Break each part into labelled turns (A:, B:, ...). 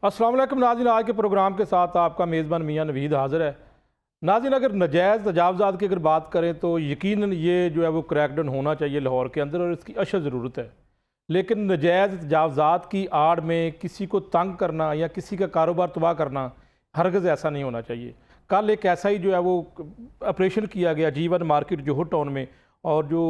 A: अस्सलाम वालेकुम नाज़रीन, आज के प्रोग्राम के साथ आपका मेज़बान मियां नवीद हाज़िर है। नाज़रीन, अगर नजायज़ तजावज़ात की अगर बात करें तो यकीनन ये जो है वो क्रैकडाउन होना चाहिए लाहौर के अंदर और इसकी अशद ज़रूरत है। लेकिन नजायज़ तजावज़ात की आड़ में किसी को तंग करना या किसी का कारोबार तबाह करना हरगिज़ ऐसा नहीं होना चाहिए। कल एक ऐसा ही जो है वो ऑपरेशन किया गया जीवन मार्केट जोहर टाउन में, और जो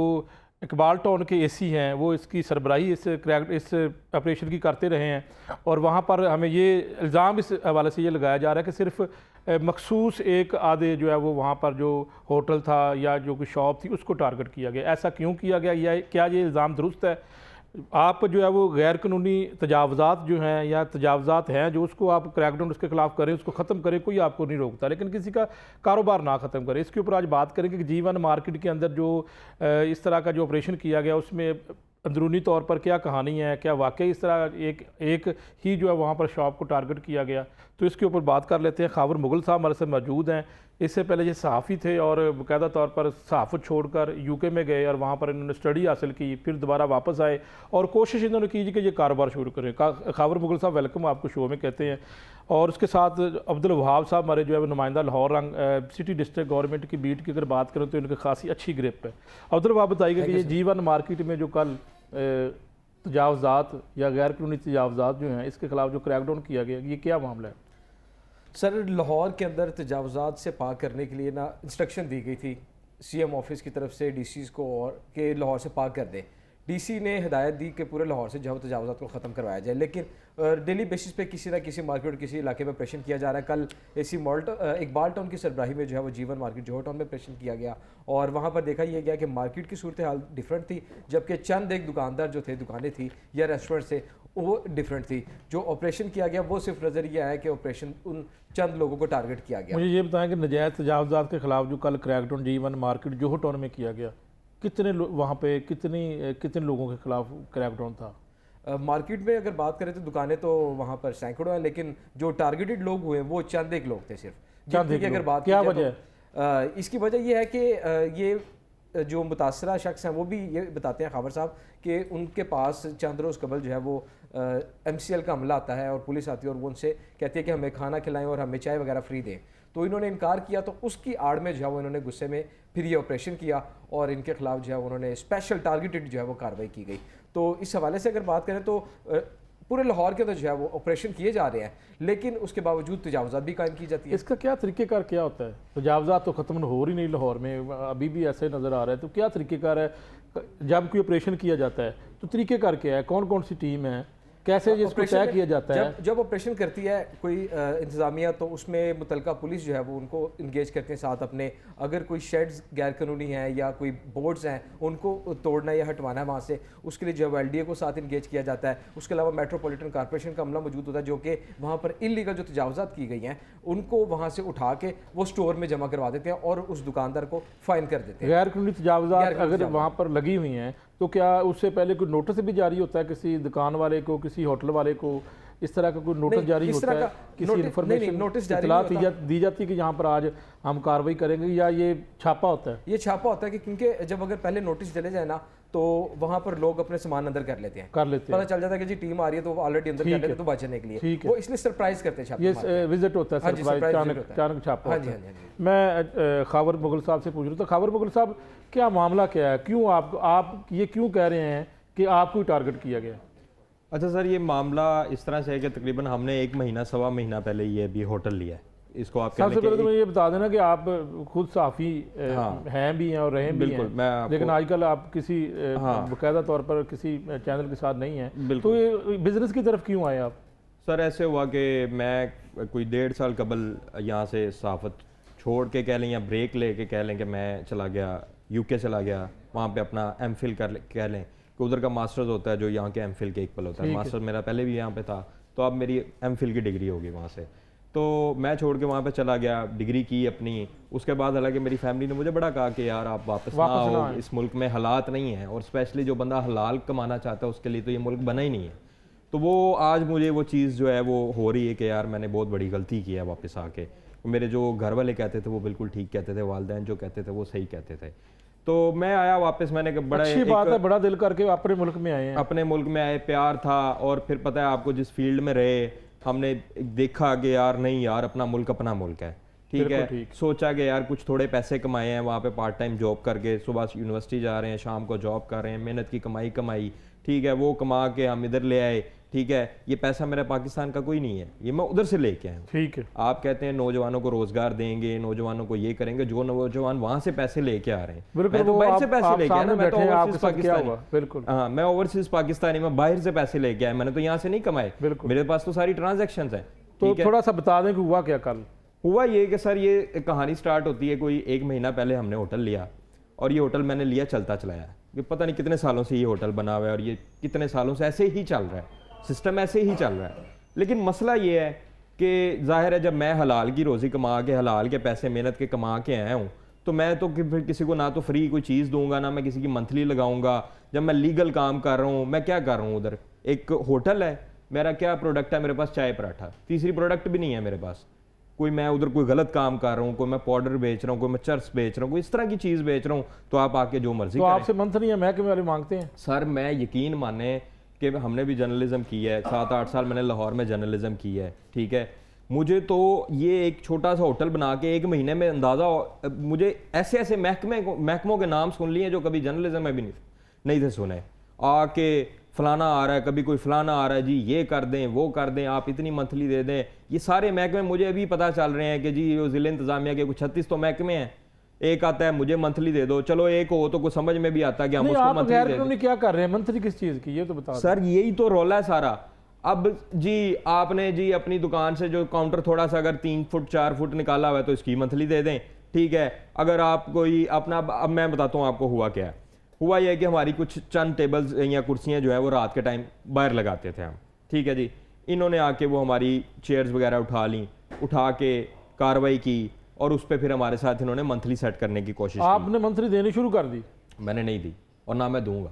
A: इकबाल टाउन के एसी हैं वो इसकी सरबराही इस ऑपरेशन की करते रहे हैं। और वहाँ पर हमें ये इल्ज़ाम इस हवाले से ये लगाया जा रहा है कि सिर्फ मखसूस एक आधे जो है वो वहाँ पर जो होटल था या जो कोई शॉप थी उसको टारगेट किया गया। ऐसा क्यों किया गया, या क्या ये इल्ज़ाम दुरुस्त है? आप जो है वो गैर कानूनी तजावज़ात जो हैं या तजावज़ात हैं जो उसको आप क्रैकडाउन उसके खिलाफ करें, उसको ख़त्म करें, कोई आपको नहीं रोकता, लेकिन किसी का कारोबार ना ख़त्म करें। इसके ऊपर आज बात करेंगे कि जीवन मार्केट के अंदर जो इस तरह का जो ऑपरेशन किया गया उसमें अंदरूनी तौर पर क्या कहानी है, क्या वाकई इस तरह एक ही जो है वहाँ पर शॉप को टारगेट किया गया। तो इसके ऊपर बात कर लेते हैं। खावर मुगल साहब हमारे साथ मौजूद हैं। इससे पहले ये सहाफ़ी थे और बाकायदा तौर पर सहाफ़त छोड़कर यूके में गए और वहाँ पर इन्होंने स्टडी हासिल की, फिर दोबारा वापस आए और कोशिश इन्होंने की कि ये कारोबार शुरू करें। खावर मुगल साहब, वेलकम, आपको शो में कहते हैं। और उसके साथ अब्दुल वहाब साहब हमारे जो है वो नुमाइंदा लाहौर रंग सिटी डिस्ट्रिक्ट गवर्नमेंट की बीट की अगर बात करें तो इनकी खासी अच्छी ग्रिप है। अब्दुल वहाब, बताइएगा कि ये जीवन मार्केट में जो कल तजावज़ात या गैर कानूनी तजावज़ात जो हैं इसके खिलाफ जो क्रैकडाउन किया गया, ये क्या मामला है?
B: सर, लाहौर के अंदर तजावज़ात से पाक करने के लिए ना इंस्ट्रक्शन दी गई थी सीएम ऑफिस की तरफ से डीसीज़ को, और के लाहौर से पाक कर दें। डीसी ने हिदायत दी कि पूरे लाहौर से जो तजावज़ात को ख़त्म करवाया जाए, लेकिन डेली बेसिस पे किसी ना किसी मार्केट किसी इलाके में ऑपरेशन किया जा रहा है। कल एसी इकबाल टाउन की सरबराही में जो है वो जीवन मार्केट जोहर टाउन में ऑपरेशन किया गया और वहाँ पर देखा यह गया कि मार्केट की सूरत हाल डिफरेंट थी, जबकि चंद एक दुकानदार जो थे, दुकानें थी या रेस्टोरेंट थे, वो डिफरेंट थी। जो ऑपरेशन किया गया वो सिर्फ नज़रिया है कि ऑपरेशन उन चंद लोगों को टारगेट किया गया।
A: मुझे ये बताएं कि नजायज़ तजावज़ात के खिलाफ जो कल क्रैकडाउन जीवन मार्केट जोहर टाउन में किया गया, कितने वहाँ पे कितने लोगों के खिलाफ क्रैकडाउन था?
B: मार्केट में अगर बात करें तो दुकानें तो वहाँ पर सैकड़ों हैं, लेकिन जो टारगेटेड लोग हुए वो चंद एक लोग थे सिर्फ।
A: चंद एक
B: अगर बात
A: क्या वजह
B: है? इसकी वजह यह है कि ये जो मुतासरा शख्स हैं वो भी ये बताते हैं खावर साहब कि उनके पास चंद रोज़ कबल जो है वो MCL का हमला आता है और पुलिस आती है और वो उनसे कहती है कि हमें खाना खिलाएं और हमें चाय वगैरह फ्री दें। तो इन्होंने इनकार किया, तो उसकी आड़ में जो है वो इन्होंने गुस्से में फिर ये ऑपरेशन किया और इनके खिलाफ जो है उन्होंने स्पेशल टारगेटेड जो है वो कार्रवाई की गई। तो इस हवाले से अगर बात करें तो पूरे लाहौर के अंदर जो है वो ऑपरेशन किए जा रहे हैं, लेकिन उसके बावजूद तजावज़ात भी कायम की जाती है।
A: इसका क्या तरीक़ेकार क्या होता है? तजावज़ात तो ख़त्म हो रही नहीं लाहौर में, अभी भी ऐसे नज़र आ रहा है। तो क्या तरीक़ेकार है जब कोई ऑपरेशन किया जाता है? तो तरीक़ेकार क्या है, कौन कौन सी टीम है, कैसे इसको तय किया जाता है?
B: जब ऑपरेशन करती है कोई इंतज़ामिया तो उसमें मुतलका पुलिस जो है वो उनको इंगेज करते हैं साथ अपने। अगर कोई शेड्स गैर कानूनी हैं या कोई बोर्ड्स हैं उनको तोड़ना या हटवाना है वहाँ से, उसके लिए जो है LDA को साथ इंगेज किया जाता है। उसके अलावा मेट्रोपॉलिटन कॉर्पोरेशन का अमला मौजूद होता है जो कि वहाँ पर इल्लीगल जो तजावज़ात की गई हैं उनको वहाँ से उठा के वो स्टोर में जमा करवा देते हैं और उस दुकानदार को फाइन कर देते हैं।
A: गैर कानूनी तजावज़ात अगर वहाँ पर लगी हुई हैं तो क्या उससे पहले कोई नोटिस भी जारी होता है किसी दुकान वाले को, किसी होटल वाले को? इस तरह का कोई नोटिस जारी होता है, किसी इन्फॉर्मेशन
B: नोटिस
A: इत्तला दी जाती है कि यहाँ पर आज हम कार्रवाई करेंगे, या ये छापा होता है?
B: ये छापा होता है कि क्योंकि जब अगर पहले नोटिस चले जाए ना तो वहाँ पर लोग अपने सामान अंदर कर लेते हैं, पता चल जाता है कि जी टीम आ रही है तो वो ऑलरेडी अंदर कर लेते हैं तो बचने के लिए वो इसलिए सरप्राइज करते हैं।
A: ये विजिट होता है, अचानक छापा होता है। मैं खावर मुगल साहब से पूछ रहा था, खावर मुगल साहब क्या मामला क्या है, क्यों आप ये क्यों कह रहे हैं कि आपको ही टारगेट किया गया?
C: अच्छा सर, ये मामला इस तरह से है कि तकरीबन हमने 1 महीना सवा महीना पहले ये अभी होटल लिया है। इसको आप
A: सबसे पहले तो मैं ये बता देना कि आप खुद साफ़ी हैं भी हैं और रहे भी हैं, लेकिन आजकल आप किसी बाकायदा तौर पर किसी चैनल के साथ नहीं हैं, तो ये बिजनेस की तरफ क्यों आए आप?
C: सर ऐसे हुआ कि मैं कोई 1.5 साल कबल यहाँ से सहाफ़त छोड़ के कह लें या ब्रेक ले के कह लें कि मैं चला गया UK चला गया, वहाँ पे अपना MPhil कह लें कि उधर का मास्टर्स होता है जो यहाँ के MPhil के इक्वल होता है। मास्टर्स मेरा पहले भी यहाँ पे था, तो अब मेरी MPhil की डिग्री होगी वहाँ से। तो मैं छोड़ के वहाँ पे चला गया, डिग्री की अपनी। उसके बाद हालांकि मेरी फैमिली ने मुझे बड़ा कहा कि यार आप वापस ना आओ, इस मुल्क में हालात नहीं है, और स्पेशली जो बंदा हलाल कमाना चाहता है उसके लिए तो ये मुल्क बना ही नहीं है। तो वो आज मुझे वो चीज़ जो है वो हो रही है कि यार मैंने बहुत बड़ी गलती की है वापस आके। मेरे जो घर वाले कहते थे वो बिल्कुल ठीक कहते थे, वालिदैन जो कहते थे वो सही कहते थे। तो मैं आया वापस, मैंने बड़ा
A: अच्छी बात है, बड़ा दिल करके अपने मुल्क में आए हैं।
C: अपने मुल्क में आए, प्यार था, और फिर पता है आपको जिस फील्ड में रहे हमने देखा कि यार नहीं यार अपना मुल्क है, ठीक है, सोचा कि यार कुछ थोड़े पैसे कमाए हैं वहाँ पे पार्ट टाइम जॉब करके, सुबह यूनिवर्सिटी जा रहे हैं, शाम को जॉब कर रहे हैं, मेहनत की कमाई, ठीक है, वो कमा के हम इधर ले आए, ठीक है, ये पैसा मेरा पाकिस्तान का कोई नहीं है, ये मैं उधर से लेके आया हूँ।
A: ठीक है, आप
C: कहते हैं नौजवानों को रोजगार देंगे, नौजवानों को ये करेंगे, जो नौजवान वहां से पैसे लेके आ रहे हैं, मैं तो बाहर से पैसे लेके आया ना, मैं तो ओवरसीज पाकिस्तानी, बिल्कुल हाँ, मैं ओवरसीज पाकिस्तानी, मैं बाहर से पैसे लेके आया, मैंने तो यहाँ से नहीं कमाए, मेरे पास तो सारी ट्रांजेक्शन है।
A: तो थोड़ा सा बता दें कि हुआ क्या कल?
C: हुआ ये कि सर ये कहानी स्टार्ट होती है कोई 1 महीना पहले हमने होटल लिया, और ये होटल मैंने लिया चलता चलाया, कि पता नहीं कितने सालों से ये होटल बना हुआ है और ये कितने सालों से ऐसे ही चल रहा है, सिस्टम ऐसे ही चल रहा है। लेकिन मसला ये है कि जाहिर है जब मैं हलाल की रोज़ी कमा के, हलाल के पैसे मेहनत के कमा के आया हूँ, तो मैं तो फिर किसी को ना तो फ्री कोई चीज़ दूंगा, ना मैं किसी की मंथली लगाऊंगा। जब मैं लीगल काम कर रहा हूँ, मैं क्या कर रहा हूँ उधर, एक होटल है, मेरा क्या प्रोडक्ट है, मेरे पास चाय पराठा, तीसरी प्रोडक्ट भी नहीं है मेरे पास, कोई मैं उधर कोई गलत काम कर रहा हूँ, कोई मैं पाउडर बेच रहा हूँ, कोई मैं चर्च बेच रहा हूँ, कोई इस तरह की चीज़ बेच रहा हूँ, तो आप आके जो मर्जी
A: तो आपसे मंथली या महकमे वाले मांगते हैं?
C: सर मैं यकीन माने कि हमने भी जर्नलिज्म की है, 7-8 साल मैंने लाहौर में जर्नलिज्म की है, ठीक है, मुझे तो ये एक छोटा सा होटल बना के 1 महीने में अंदाज़ा, मुझे ऐसे महकमों के नाम सुन लिए जो कभी जर्नलिज्म में भी नहीं थे सुने, आके फलाना आ रहा है, कभी कोई फलाना आ रहा है, जी ये कर दें, वो कर दें, आप इतनी मंथली दे दें, ये सारे महकमे मुझे अभी पता चल रहे हैं कि जी ये ज़िला इंतज़ामिया के कुछ 36 तो महकमे हैं, एक आता है मुझे मंथली दे दो, चलो एक हो तो कुछ समझ में भी आता है कि हम उसको मंथली दे दें।
A: क्या कर रहे हैं, मंथली किस चीज़ की, ये तो बता
C: सर। यही तो रोला है सारा। अब जी आपने जी अपनी दुकान से जो काउंटर थोड़ा सा अगर 3 फुट 4 फुट निकाला हुआ है तो इसकी मंथली दे दें, ठीक है। अगर आप कोई अपना, अब मैं बताता हूँ आपको हुआ क्या है। हुआ यह कि हमारी कुछ चंद टेबल्स या कुर्सियाँ जो है वो रात के टाइम बाहर लगाते थे हम, ठीक है जी। इन्होंने आके वो हमारी चेयर्स वगैरह उठा के कार्रवाई की और उस पर फिर हमारे साथ इन्होंने मंथली सेट करने की कोशिश की।
A: आपने मंथली देनी शुरू कर दी?
C: मैंने नहीं दी और ना मैं दूंगा।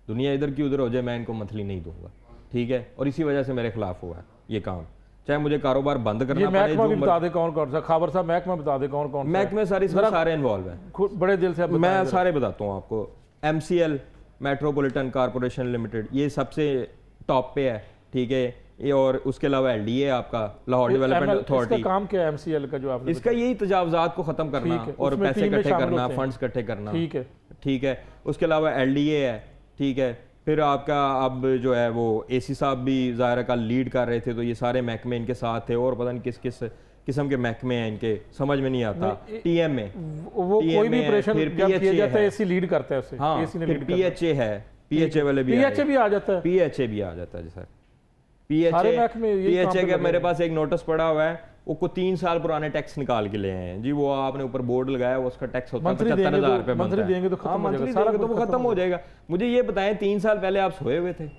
C: दुनिया इधर की उधर हो जाए, मैं इनको मंथली नहीं दूंगा, ठीक है। और इसी वजह से मेरे खिलाफ हुआ है ये काम, चाहे मुझे कारोबार बंद करना पड़े।
A: महकमा भी बता दे कौन कौन सा, खबर साहब महकमा बता दे कौन कौन
C: महकमे सारे इन्वॉल्व हैं,
A: बड़े दिल से
C: मैं सारे बताता हूँ आपको। MCL मेट्रोपॉलिटन कॉर्पोरेशन लिमिटेड ये सबसे टॉप पे है, ठीक है। ये और उसके अलावा LDA आपका लाहौर डेवलपमेंट अथॉरिटी।
A: इसका काम क्या है MCL का जो आपने?
C: इसका यही तजावुजात को खत्म करना और पैसे इकट्ठे करना, फंड्स इकट्ठे करना, ठीक है। उसके अलावा LDA है, ठीक है। फिर आपका अब जो है वो AC साहब भी ज़ाहिर का लीड कर रहे थे, तो ये सारे महकमे इनके साथ थे और पता नहीं किस किस किस्म के महकमे हैं इनके, समझ में नहीं आता। TM में
A: वो कोई भी ऑपरेशन जब किया जाता है AC लीड करता है उसे।
C: हाँ, फिर PHA है, PHA वाले भी
A: PHA भी आ जाता है,
C: PHA भी आ जाता है जी सर। PHA का मेरे पास एक नोटिस पड़ा हुआ है, वो को 3 साल पुराने टैक्स निकाल के ले आए हैं जी। वो आपने ऊपर बोर्ड लगाया, वो उसका टैक्स होता है 75,000 रुपये।
A: मंथली देंगे तो खत्म हो जाएगा,
C: सारा तो वो खत्म हो जाएगा। मुझे ये बताएं 3 साल पहले आप सोए हुए थे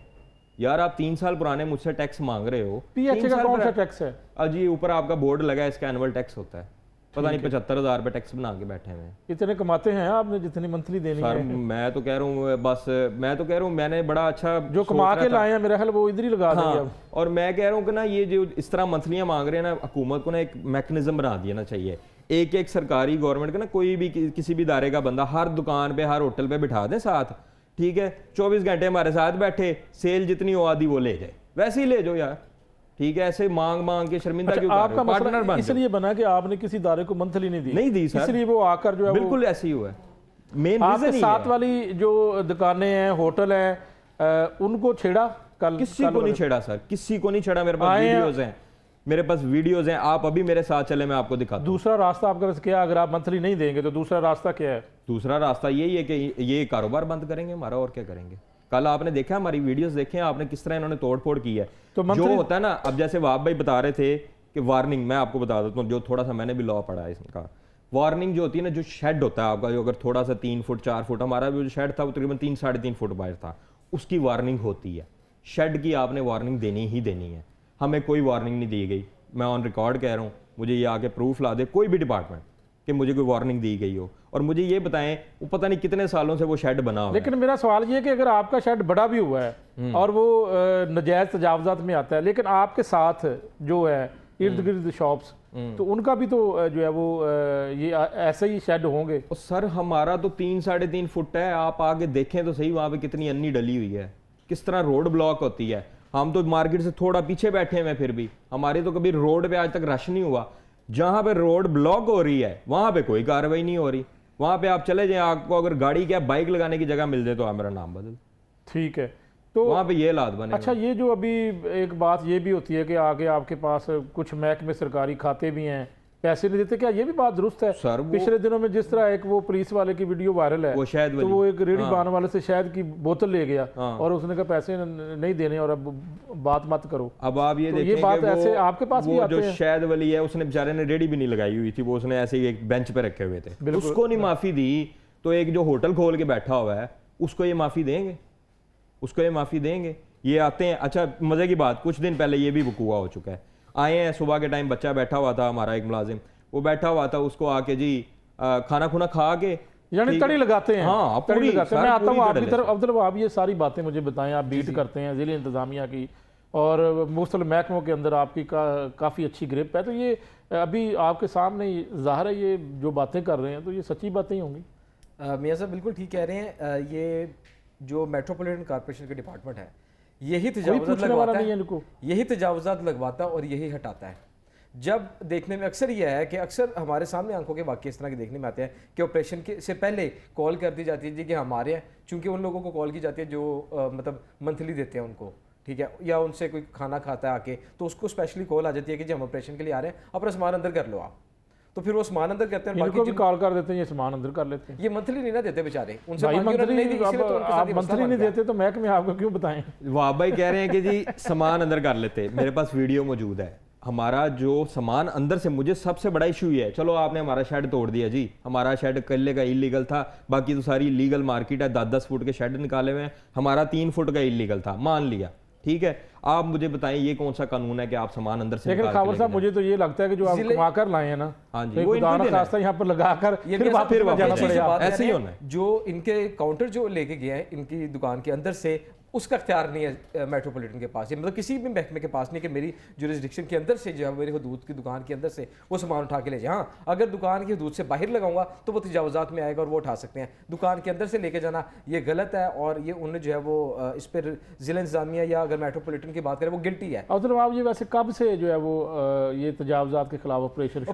C: यार? आप 3 साल पुराने मुझसे टैक्स मांग रहे हो।
A: PHA का कौन सा टैक्स है?
C: जी ऊपर आपका बोर्ड लगा है, इसका एनुअल टैक्स होता है, पता नहीं 75,000 रुपये टैक्स बना के बैठे हैं।
A: इतने कमाते हैं आपने जितनी मंथली देनी है?
C: मैं तो कह रहा हूँ, बस मैं तो कह रहा हूँ मैंने बड़ा अच्छा
A: जो कमा के लाए हैं मेरा ख्याल वो इधर ही लगा देंगे।
C: और मैं कह रहा हूँ कि ना ये जो इस तरह मंथलियाँ मांग रहे हैं ना, हुकूमत को ना एक मैकेनिज्म बना देना चाहिए। एक सरकारी गवर्नमेंट का ना कोई भी किसी भी इदारे का बंदा हर दुकान पे, हर होटल पे बिठा दें साथ, ठीक है। 24 घंटे हमारे साथ बैठे, सेल जितनी हो आदि वो ले जाए, वैसे ही ले जाओ यार, ठीक है। ऐसे मांग के शर्मिंदा क्यों?
A: आपका पार्टनर इसलिए बना कि आपने किसी इदारे को मंथली नहीं दी सर, इसलिए वो आकर जो है
C: बिल्कुल ऐसे ही हुआ है। मेन
A: आपके साथ वाली जो दुकानें हैं, होटल हैं, उनको छेड़ा? कल
C: किसी को नहीं छेड़ा सर, किसी को नहीं छेड़ा। मेरे पास वीडियोज हैं, मेरे पास वीडियोज हैं। आप अभी मेरे साथ चले, मैं आपको दिखाता हूं।
A: दूसरा रास्ता आपके पास क्या? अगर आप मंथली नहीं देंगे तो दूसरा रास्ता क्या है?
C: दूसरा रास्ता यही है कि ये कारोबार बंद करेंगे हमारा, और क्या करेंगे। कल आपने देखा, हमारी वीडियोस देखे आपने, किस तरह इन्होंने तोड़फोड़ की है। तो जो होता है ना, अब जैसे वाब भाई बता रहे थे कि वार्निंग, मैं आपको बता देता हूँ, जो थोड़ा सा मैंने भी लॉ पढ़ा है इसका। वार्निंग जो होती है ना, जो शेड होता है आपका, जो अगर थोड़ा सा 3 फुट 4 फुट, हमारा जो शेड था वो तकरीबन 3-3.5 फुट बाहर था, उसकी वार्निंग होती है। शेड की आपने वार्निंग देनी ही देनी है। हमें कोई वार्निंग नहीं दी गई, मैं ऑन रिकॉर्ड कह रहा हूँ। मुझे ये आके प्रूफ ला दे कोई भी डिपार्टमेंट कि मुझे कोई वार्निंग दी गई हो, और मुझे ये बताएं वो पता नहीं कितने सालों से वो शेड बना हुआ है।
A: लेकिन मेरा सवाल ये है कि अगर आपका शेड बड़ा भी हुआ है और वो नजायज तजावजात में आता है, लेकिन आपके साथ जो है इर्द गिर्द शॉप्स, तो उनका भी तो जो है वो ये ऐसे ही शेड होंगे।
C: सर हमारा तो 3-3.5 फुट है, आप आगे देखें तो सही, वहाँ पे कितनी अन्नी डली हुई है, किस तरह रोड ब्लॉक होती है। हम तो मार्केट से थोड़ा पीछे बैठे हुए हैं, फिर भी हमारे तो कभी रोड पे आज तक रश नहीं हुआ। जहां पे रोड ब्लॉक हो रही है वहां पे कोई कार्रवाई नहीं हो रही। वहां पे आप चले जाएं, आपको अगर गाड़ी क्या बाइक लगाने की जगह मिल जाए तो आप मेरा नाम बदल,
A: ठीक है। तो
C: वहां पे ये हालात बने।
A: अच्छा, ये जो अभी एक बात ये भी होती है कि आगे आपके पास कुछ महकमे सरकारी खाते भी हैं, पैसे नहीं देते, क्या ये भी बात दुरुस्त है?
C: सर
A: पिछले दिनों में जिस तरह एक वो पुलिस वाले की वीडियो वायरल है,
C: वो शहद
A: तो
C: वाली,
A: वो एक रेडी बान वाले से शहद की बोतल ले गया
C: हाँ।
A: और उसने कहा पैसे नहीं देने और अब बात मत करो।
C: अब आप ये
A: तो
C: देखें
A: ये बात
C: कि
A: ऐसे आपके पास भी
C: वो
A: आते
C: जो
A: हैं?
C: शहद वाली है उसने बेचारे ने रेडी भी नहीं लगाई हुई थी, वो उसने ऐसे ही एक बेंच पे रखे हुए थे, उसको नहीं माफी दी, तो एक जो होटल खोल के बैठा हुआ है उसको ये माफी देंगे? उसको ये माफी देंगे? ये आते हैं। अच्छा, मजे की बात, कुछ दिन पहले ये भी वकूआ हो चुका है। आए हैं सुबह के टाइम, बच्चा बैठा हुआ था हमारा एक मुलाजिम, वो बैठा हुआ था, उसको आके जी खाना खुना खा के
A: यानी तड़ी लगाते हैं।
C: हाँ,
A: तड़ी
C: पूरी
A: लगाते हैं। मैं
C: सर,
A: आता हूँ
C: पूरी
A: आपकी
C: तड़ी
A: तरफ। अब्दुल वहाब, ये सारी बातें मुझे बताएं, आप बीट करते हैं ज़िले इंतज़ामिया की और मुख्तलिफ महकमों के अंदर आपकी काफ़ी अच्छी ग्रिप है, तो ये अभी आपके सामने ज़ाहिर है ये जो बातें कर रहे हैं तो ये सच्ची बातें ही होंगी।
B: मियाँ साहब बिल्कुल ठीक कह रहे हैं। ये जो मेट्रोपॉलिटन कॉर्पोरेशन का डिपार्टमेंट है, यही तजावुज़ात लगवाता है,
A: इनको
B: यही तजावुज़ात लगवाता है और यही हटाता है। जब देखने में अक्सर यह है कि अक्सर हमारे सामने आंखों के वाक़े इस तरह के देखने में आते हैं कि ऑपरेशन के से पहले कॉल कर दी जाती है जी कि हमारे हैं, चूँकि उन लोगों को कॉल की जाती है जो मतलब मंथली देते हैं उनको, ठीक है, या उनसे कोई खाना खाता है आके, तो उसको स्पेशली कॉल आ जाती है कि जी हम ऑपरेशन के लिए आ रहे हैं, अपना सामान अंदर कर लो आप। तो फिर वो सामान अंदर करते हैं,
A: इनको भी कॉल कर देते हैं, ये सामान अंदर कर लेते हैं।
B: ये मंथली नहीं ना देते बेचारे, उनसे
A: भाई
B: मांगी उन्होंने नहीं दी, इसीलिए तो उनके साथ
A: आप
B: ये मसला
A: मंथली
B: बन
A: नहीं
B: गया।
A: देते तो महकमे आपको क्यों बताएं?
C: वाह भाई कह रहे हैं कि जी सामान अंदर कर लेते। मेरे पास वीडियो मौजूद है, हमारा जो सामान अंदर से, मुझे सबसे बड़ा इशू ये है, चलो आपने हमारा शेड तोड़ दिया जी, हमारा शेड कल्ले का इलीगल था, बाकी तो सारी लीगल मार्केट है, 10-10 फुट के शेड निकाले हुए हैं, हमारा 3 फुट का इलीगल था, मान लिया, ठीक है। आप मुझे बताएं ये कौन सा कानून है कि आप सामान अंदर से
A: लेकिन
C: निकाल के
A: खावर
C: लेके
A: साहब, मुझे तो ये लगता है कि जो आप कमा कर लाए हैं ना,
C: हाँ जी,
A: तो
C: वो
A: खुदा
C: इनको
A: ना
C: देना है।
A: खास्ता यहाँ पर लगाकर
B: ये
A: फिर वापस जाना
B: चीज़
A: पड़ेगा।
B: बात
C: ऐसे ही
B: है
C: होना है।
B: जो इनके काउंटर जो लेके गए हैं इनकी दुकान के अंदर से, उसका अख्तियार नहीं है मेट्रोपॉलिटन के पास, ये मतलब किसी भी महकमे के पास नहीं कि मेरी जुरिस्डिक्शन के अंदर से जो है मेरी हदूद की दुकान के अंदर से वो सामान उठा के ले जाए। हाँ, अगर दुकान की हदूद से बाहर लगाऊंगा तो वो तजावुज़ात में आएगा और वो उठा सकते हैं। दुकान के अंदर से लेके जाना ये गलत है और ये उन्हें जो है वो इस पर ज़िला इंतज़ामिया या अगर मेट्रोपॉलिटन की बात करें वो गिल्टी है।
A: अब्दुल वहाब, ये वैसे कब से जो है वो ये तजावुज़ात के खिलाफ ऑपरेशन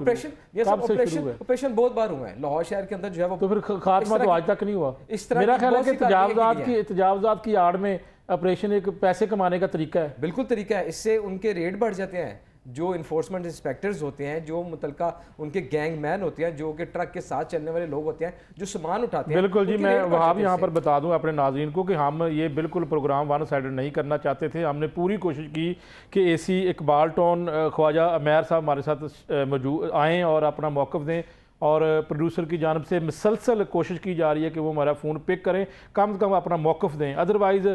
B: ऑपरेशन बहुत बार हुए हैं लाहौर शहर के अंदर जो है वो,
A: तो फिर खात्मा तो आज तक नहीं हुआ।
B: इस तरह
A: मेरा
B: की
A: ख्याल है
B: बहुत
A: कि
B: सी कार्रवाई
A: तजावुज़ात की आड़ में ऑपरेशन एक पैसे कमाने का तरीका है।
B: बिल्कुल तरीका है, इससे उनके रेट बढ़ जाते हैं। जो इन्फोर्समेंट इंस्पेक्टर्स होते हैं, जो मुतलका उनके गैंग मैन होते हैं, जो कि ट्रक के साथ चलने वाले लोग होते हैं, जो सामान उठाते हैं,
A: बिल्कुल जी,
B: उनके
A: मैं
B: रेट बढ़
A: वहाँ
B: जाते
A: भी
B: हैं
A: यहाँ पर
B: इससे।
A: बता दूं अपने नाज़रीन को कि हम ये बिल्कुल प्रोग्राम वन साइडेड नहीं करना चाहते थे। हमने पूरी कोशिश की कि एसी इकबाल टोन ख्वाजा अमैर साहब हमारे साथ मौजूद आएँ और अपना मौक़िफ़ दें, और प्रोड्यूसर की जानब से मुसलसल कोशिश की जा रही है कि वो हमारा फ़ोन पिक करें, कम से कम अपना मौक़िफ़ दें। अदरवाइज़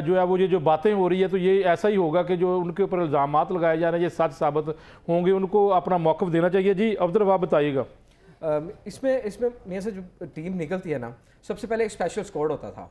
A: जो है वो ये जो बातें हो रही है तो ये ऐसा ही होगा कि जो उनके ऊपर इल्ज़ामात लगाए जा रहे हैं ये सच साबित होंगे, उनको अपना मौक़िफ़ देना चाहिए। जी अब्दुल वहाब बताइएगा।
B: इसमें मेरे से जो टीम निकलती है ना, सबसे पहले एक स्पेशल स्क्वाड होता था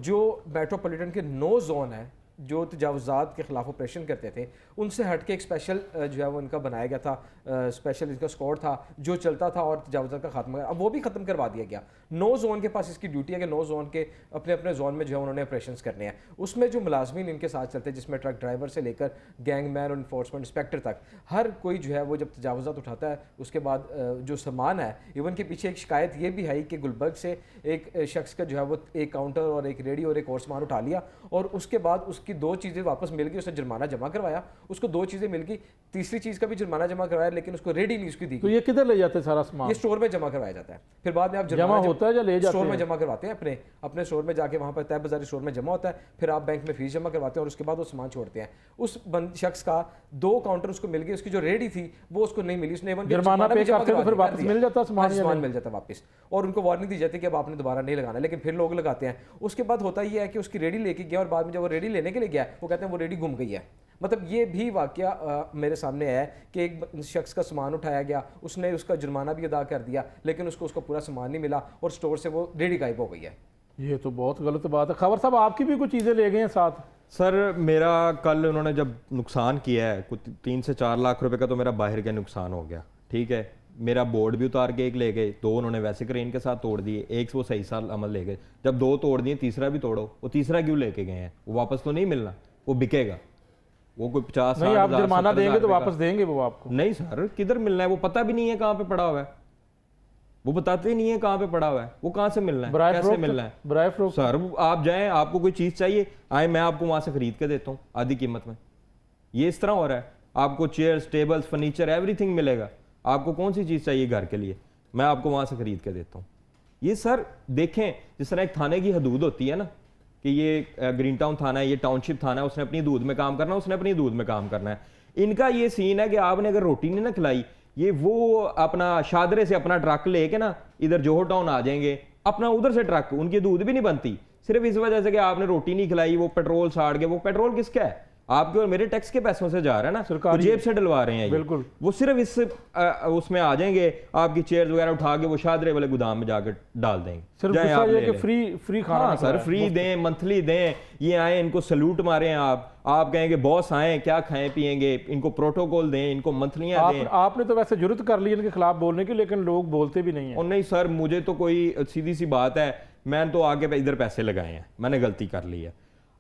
B: जो मेट्रोपॉलिटन के 9 जोन है जो तजावुज़ात के ख़िलाफ़ ऑपरेशन करते थे, उनसे हट के एक स्पेशल जो है वो इनका बनाया गया था, स्पेशल इनका स्क्वाड था जो चलता था और तजावुज़ात का खात्मा, अब वो भी ख़त्म करवा दिया गया। 9 जोन के पास इसकी ड्यूटी है कि 9 जोन के अपने अपने जोन में जो है उन्होंने ऑपरेशन करने हैं। उसमें जो मुलाजमीन इनके साथ चलते हैं, जिसमें ट्रक ड्राइवर से लेकर गैंग मैन और इन्फोर्समेंट इंस्पेक्टर तक, हर कोई जो है वो जब तजावुज़ात उठाता है उसके बाद जो सामान है, इवन के पीछे एक शिकायत ये भी आई कि गुलबर्ग से एक शख्स का जो है वो एक काउंटर और एक रेडी और एक और सामान उठा लिया और उसके बाद उसकी 2 चीज़ें वापस मिल गई, उसने जुर्माना जमा करवाया, उसको 2 चीज़ें मिल गई, तीसरी चीज़ का भी जुर्माना जमा करवाया, लेकिन उसको रेडी नहीं उसकी दी
A: तो
B: गई।
A: ये किधर ले जाते हैं सारा सामान?
B: ये स्टोर में जमा करवाया जाता है, फिर बाद में आप
A: जमा होता है या ले जाते
B: स्टोर में
A: हैं?
B: जमा करवाते हैं, अपने स्टोर में जाके वहाँ पर तय बाजारी स्टोर में जमा होता है, फिर आप बैंक में फीस जमा करवाते हैं और उसके बाद वो सामान छोड़ते हैं। उस शख्स का 2 काउंटर उसको मिल गए, उसकी जो रेडी थी वो उसको नहीं मिली, उसने
A: जुर्माना पे करते तो फिर वापस मिल जाता सामान?
B: सामान मिल जाता वापस, और उनको वार्निंग दी जाती है कि अब आपने दोबारा नहीं लगाना, लेकिन फिर लोग लगाते हैं। उसके बाद होता ही है कि उसकी रेडी लेके गया और बाद में जब वो रेडी लेने के लिए गया वो कहते हैं वो रेडी गुम गई है। मतलब ये भी वाकया मेरे सामने है कि एक शख्स का सामान उठाया गया, उसने उसका जुर्माना भी अदा कर दिया, लेकिन उसको उसका पूरा सामान नहीं मिला और स्टोर से वो रेडी गायब हो गई है।
A: ये तो बहुत गलत बात है। खबर साहब, आपकी भी कुछ चीज़ें ले गए हैं साथ?
C: सर मेरा कल उन्होंने जब नुकसान किया है कुछ 3 से 4 लाख रुपए का, तो मेरा बाहर का नुकसान हो गया, ठीक है। मेरा बोर्ड भी उतार के एक ले गए, 2 उन्होंने वैसे क्रेन के साथ तोड़ दिए, एक वो सही साल अमल ले गए। जब 2 तोड़ दिए, तीसरा भी तोड़ो, वो तीसरा क्यों लेके गए हैं? वो वापस तो नहीं मिलना, वो बिकेगा। वो कोई 50
A: नहीं, आप
C: 60,000,
A: जुर्माना
C: 70,000
A: देंगे तो
C: रुपए का।
A: वापस देंगे वो आपको।
C: नहीं सर, किधर मिलना है वो पता भी नहीं है कहाँ पे पड़ा हुआ है, वो बताते ही नहीं है कहाँ पे पड़ा हुआ है, वो कहाँ से मिलना है,
A: बराए
C: कैसे
A: फरोख्त,
C: मिलना है।
A: बराए फरोख्त।
C: सर आप जाएं, आपको कोई चीज़ चाहिए, आए मैं आपको वहाँ से खरीद के देता हूँ आधी कीमत में। ये इस तरह हो रहा है, आपको चेयर्स, टेबल्स, फर्नीचर, एवरीथिंग मिलेगा। आपको कौन सी चीज़ चाहिए घर के लिए, मैं आपको वहाँ से खरीद के देता हूँ। ये सर देखें, जिस तरह एक थाने की हदूद होती है ना, कि ये ग्रीन टाउन थाना है, ये टाउनशिप थाना है, उसने अपनी दूध में काम करना है, उसने अपनी दूध में काम करना है। इनका ये सीन है कि आपने अगर रोटी नहीं ना खिलाई, ये वो अपना शादरे से अपना ट्रक लेके ना इधर जोहर टाउन आ जाएंगे, अपना उधर से ट्रक, उनकी दूध भी नहीं बनती, सिर्फ इस वजह से कि आपने रोटी नहीं खिलाई, वो पेट्रोल साड़ के, वो पेट्रोल किसका है, आपके और मेरे टैक्स के पैसों से जा रहा है ना,
A: सरकारी,
C: वो जेब से डलवा रहे हैं ये।
A: बिल्कुल।
C: वो सिर्फ इस उसमें आ जाएंगे, आपकी चेयर वगैरह उठा के वो शादरे वाले गोदाम में जाकर डाल देंगे।
A: सिर्फ
C: जाएं
A: गुस्सा
C: आप
A: ये
C: ले
A: कि
C: लें।
A: फ्री खाना
C: हाँ
A: नहीं
C: सर,
A: खिलाया।
C: फ्री दें, मंथली दें, ये आए इनको सल्यूट मारें, आप कहेंगे बॉस आए क्या खाएं पिएंगे, इनको प्रोटोकॉल दें, इनको मंथलियां दें।
A: आपने तो वैसे जुर्रत कर ली इनके खिलाफ बोलने की, लेकिन लोग बोलते भी नहीं है।
C: और नहीं सर, मुझे तो कोई सीधी सी बात है, मैंने तो आगे इधर पैसे लगाए हैं, मैंने गलती कर ली है।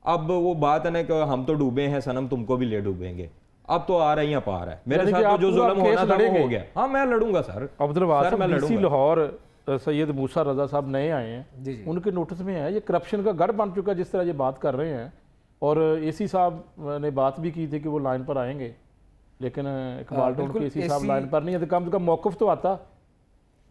C: अब वो बात है ना कि हम तो डूबे हैं सनम, तुमको भी ले डूबेंगे। अब तो आ रही है पार है, मेरे
A: यानी कि
C: साथ तो
A: आप
C: जो
A: पूरा
C: जुल्म
A: केस
C: होना था वो
A: लड़ेंगे।
C: हो गया। हाँ मैं लड़ूंगा सर।
A: अब्दुल
C: सर,
A: वासिफ
C: मैं
A: डीसी
C: लड़ूंगा।
A: लाहौर सैयद मूसा रजा साहब नए आए हैं,
B: जी जी।
A: उनके नोटिस में है ये करप्शन का गढ़ बन चुका है, जिस तरह ये बात कर रहे हैं। और एसी साहब ने बात भी की थी कि वो लाइन पर आएंगे, लेकिन इकबाल टाउन
B: बिल्कुल,
A: के एसी साहब
B: AC
A: लाइन पर नहीं है, तो कम से कम मौकफ तो आता।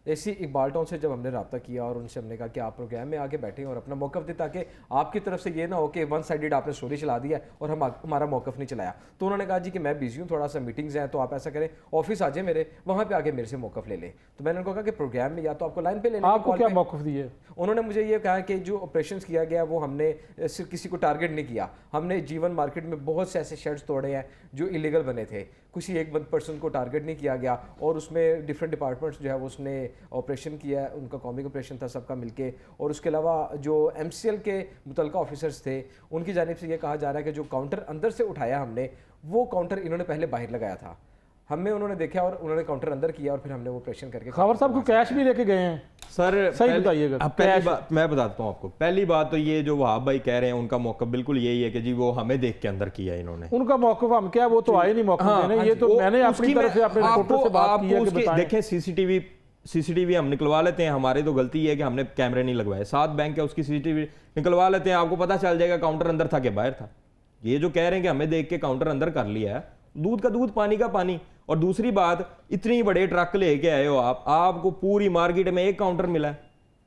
B: ऐसी इकबाल टाउन से जब हमने रब्ता किया और उनसे हमने कहा कि आप प्रोग्राम में आके बैठे और अपना मौकफ दें, ताकि आपकी तरफ से ये ना हो कि वन साइडेड आपने स्टोरी चला दिया और हमारा मौकफ नहीं चलाया। तो उन्होंने कहा जी कि मैं बिजी हूँ, थोड़ा सा मीटिंग्स हैं, तो आप ऐसा करें ऑफिस आ जाए मेरे, वहाँ पे आके मेरे से मौकफ ले लें। तो मैंने उनको कहा कि प्रोग्राम में या तो आपको लाइन पे लेना,
A: आपको क्या मौकफ दिए?
B: उन्होंने मुझे ये कहा कि जो ऑपरेशंस किया गया वो हमने सिर्फ किसी को टारगेट नहीं किया, हमने जीवन मार्केट में बहुत से ऐसे शेड्स तोड़े हैं जो इलीगल बने थे, किसी एक पर्सन को टारगेट नहीं किया गया। और उसमें डिफरेंट डिपार्टमेंट्स जो है वो उसने ऑपरेशन किया है, उनका कौमी ऑपरेशन था सबका मिलके। और उसके अलावा जो MCL के मुतलका ऑफिसर्स थे, उनकी जानिब से ये कहा जा रहा है कि जो काउंटर अंदर से उठाया हमने, वो काउंटर इन्होंने पहले बाहर लगाया था, हमें उन्होंने देखा और उन्होंने काउंटर अंदर किया और फिर हमने वो ऑपरेशन करके।
A: खबर साहब को कैश भी लेके गए हैं
C: सर
A: सही बताइएगा।
C: पहली बात मैं बताता हूँ आपको। पहली बात तो ये जो वहाब भाई कह रहे हैं, उनका मौका बिल्कुल यही है कि जी वो हमें देख के अंदर किया इन्होंने।
A: उनका मौकफ हम क्या, वो तो आए नहीं मौकफ देने। ये तो मैंने अपनी तरफ से अपने रिपोर्टर से बात की है कि बताएं।
C: देखें सीसीटीवी हम निकलवा लेते हैं, हमारी तो गलती है कि हमने कैमरे नहीं लगवाए। 7 बैंक है उसकी सीसीटीवी निकलवा लेते हैं, आपको पता चल जाएगा काउंटर अंदर था कि बाहर था। ये जो कह रहे हैं कि हमें देख के काउंटर अंदर कर लिया है, दूध का दूध पानी का पानी। और दूसरी बात, इतनी बड़े ट्रक लेके आए हो आप, आपको पूरी मार्केट में एक काउंटर मिला है,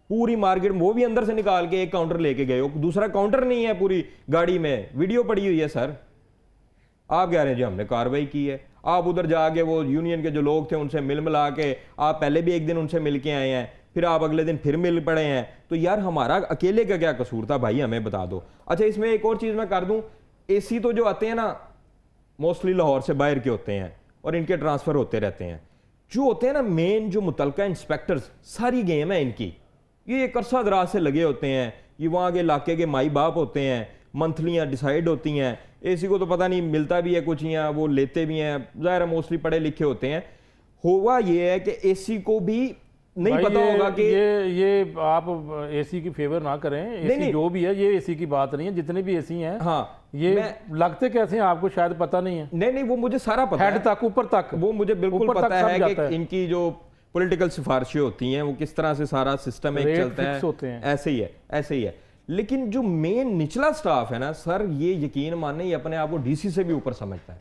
C: पूरी मार्केट में, वो भी अंदर से निकाल के एक काउंटर लेके गए हो, दूसरा काउंटर नहीं है पूरी गाड़ी में, वीडियो पड़ी हुई है सर। आप कह रहे हैं जी हमने कार्रवाई की है। आप उधर जाके वो यूनियन के जो लोग थे उनसे मिल मिला के, आप पहले भी एक दिन उनसे मिल के आए हैं, फिर आप अगले दिन फिर मिल पड़े हैं। तो यार हमारा अकेले का क्या कसूर था भाई, हमें बता दो। अच्छा इसमें एक और चीज़ मैं कर दूं, AC तो जो आते हैं ना मोस्टली लाहौर से बाहर के होते हैं और इनके ट्रांसफ़र होते रहते हैं। जो होते हैं ना मेन जो मुतलका इंस्पेक्टर्स, सारी गेम है इनकी, ये एक अरसा दराज से लगे होते हैं, ये वहाँ के इलाके के माई बाप होते हैं, मंथलियाँ डिसाइड होती हैं। AC को तो पता नहीं मिलता भी है कुछ, या वो लेते भी हैं, ज़ाहिर है मोस्टली पढ़े लिखे होते हैं। हुआ ये है कि AC को भी नहीं पता होगा कि
A: ये आप AC की फेवर ना करें। AC जो भी है ये AC की बात नहीं है, जितने भी AC हैं
C: हाँ
A: ये लगते कैसे हैं आपको शायद पता नहीं है।
C: नहीं वो मुझे सारा पता है,
A: हेड तक ऊपर तक
C: वो मुझे बिल्कुल
A: ऊपर
C: पता
A: तक सब
C: है
A: जाता
C: कि
A: है।
C: इनकी जो पॉलिटिकल सिफारिशें होती हैं वो किस तरह से सारा सिस्टम एक
A: रेट
C: चलता
A: फिक्स होते हैं।
C: ऐसे ही है। लेकिन जो मेन निचला स्टाफ है ना सर, ये यकीन माने ये अपने आप को DC से भी ऊपर समझता है।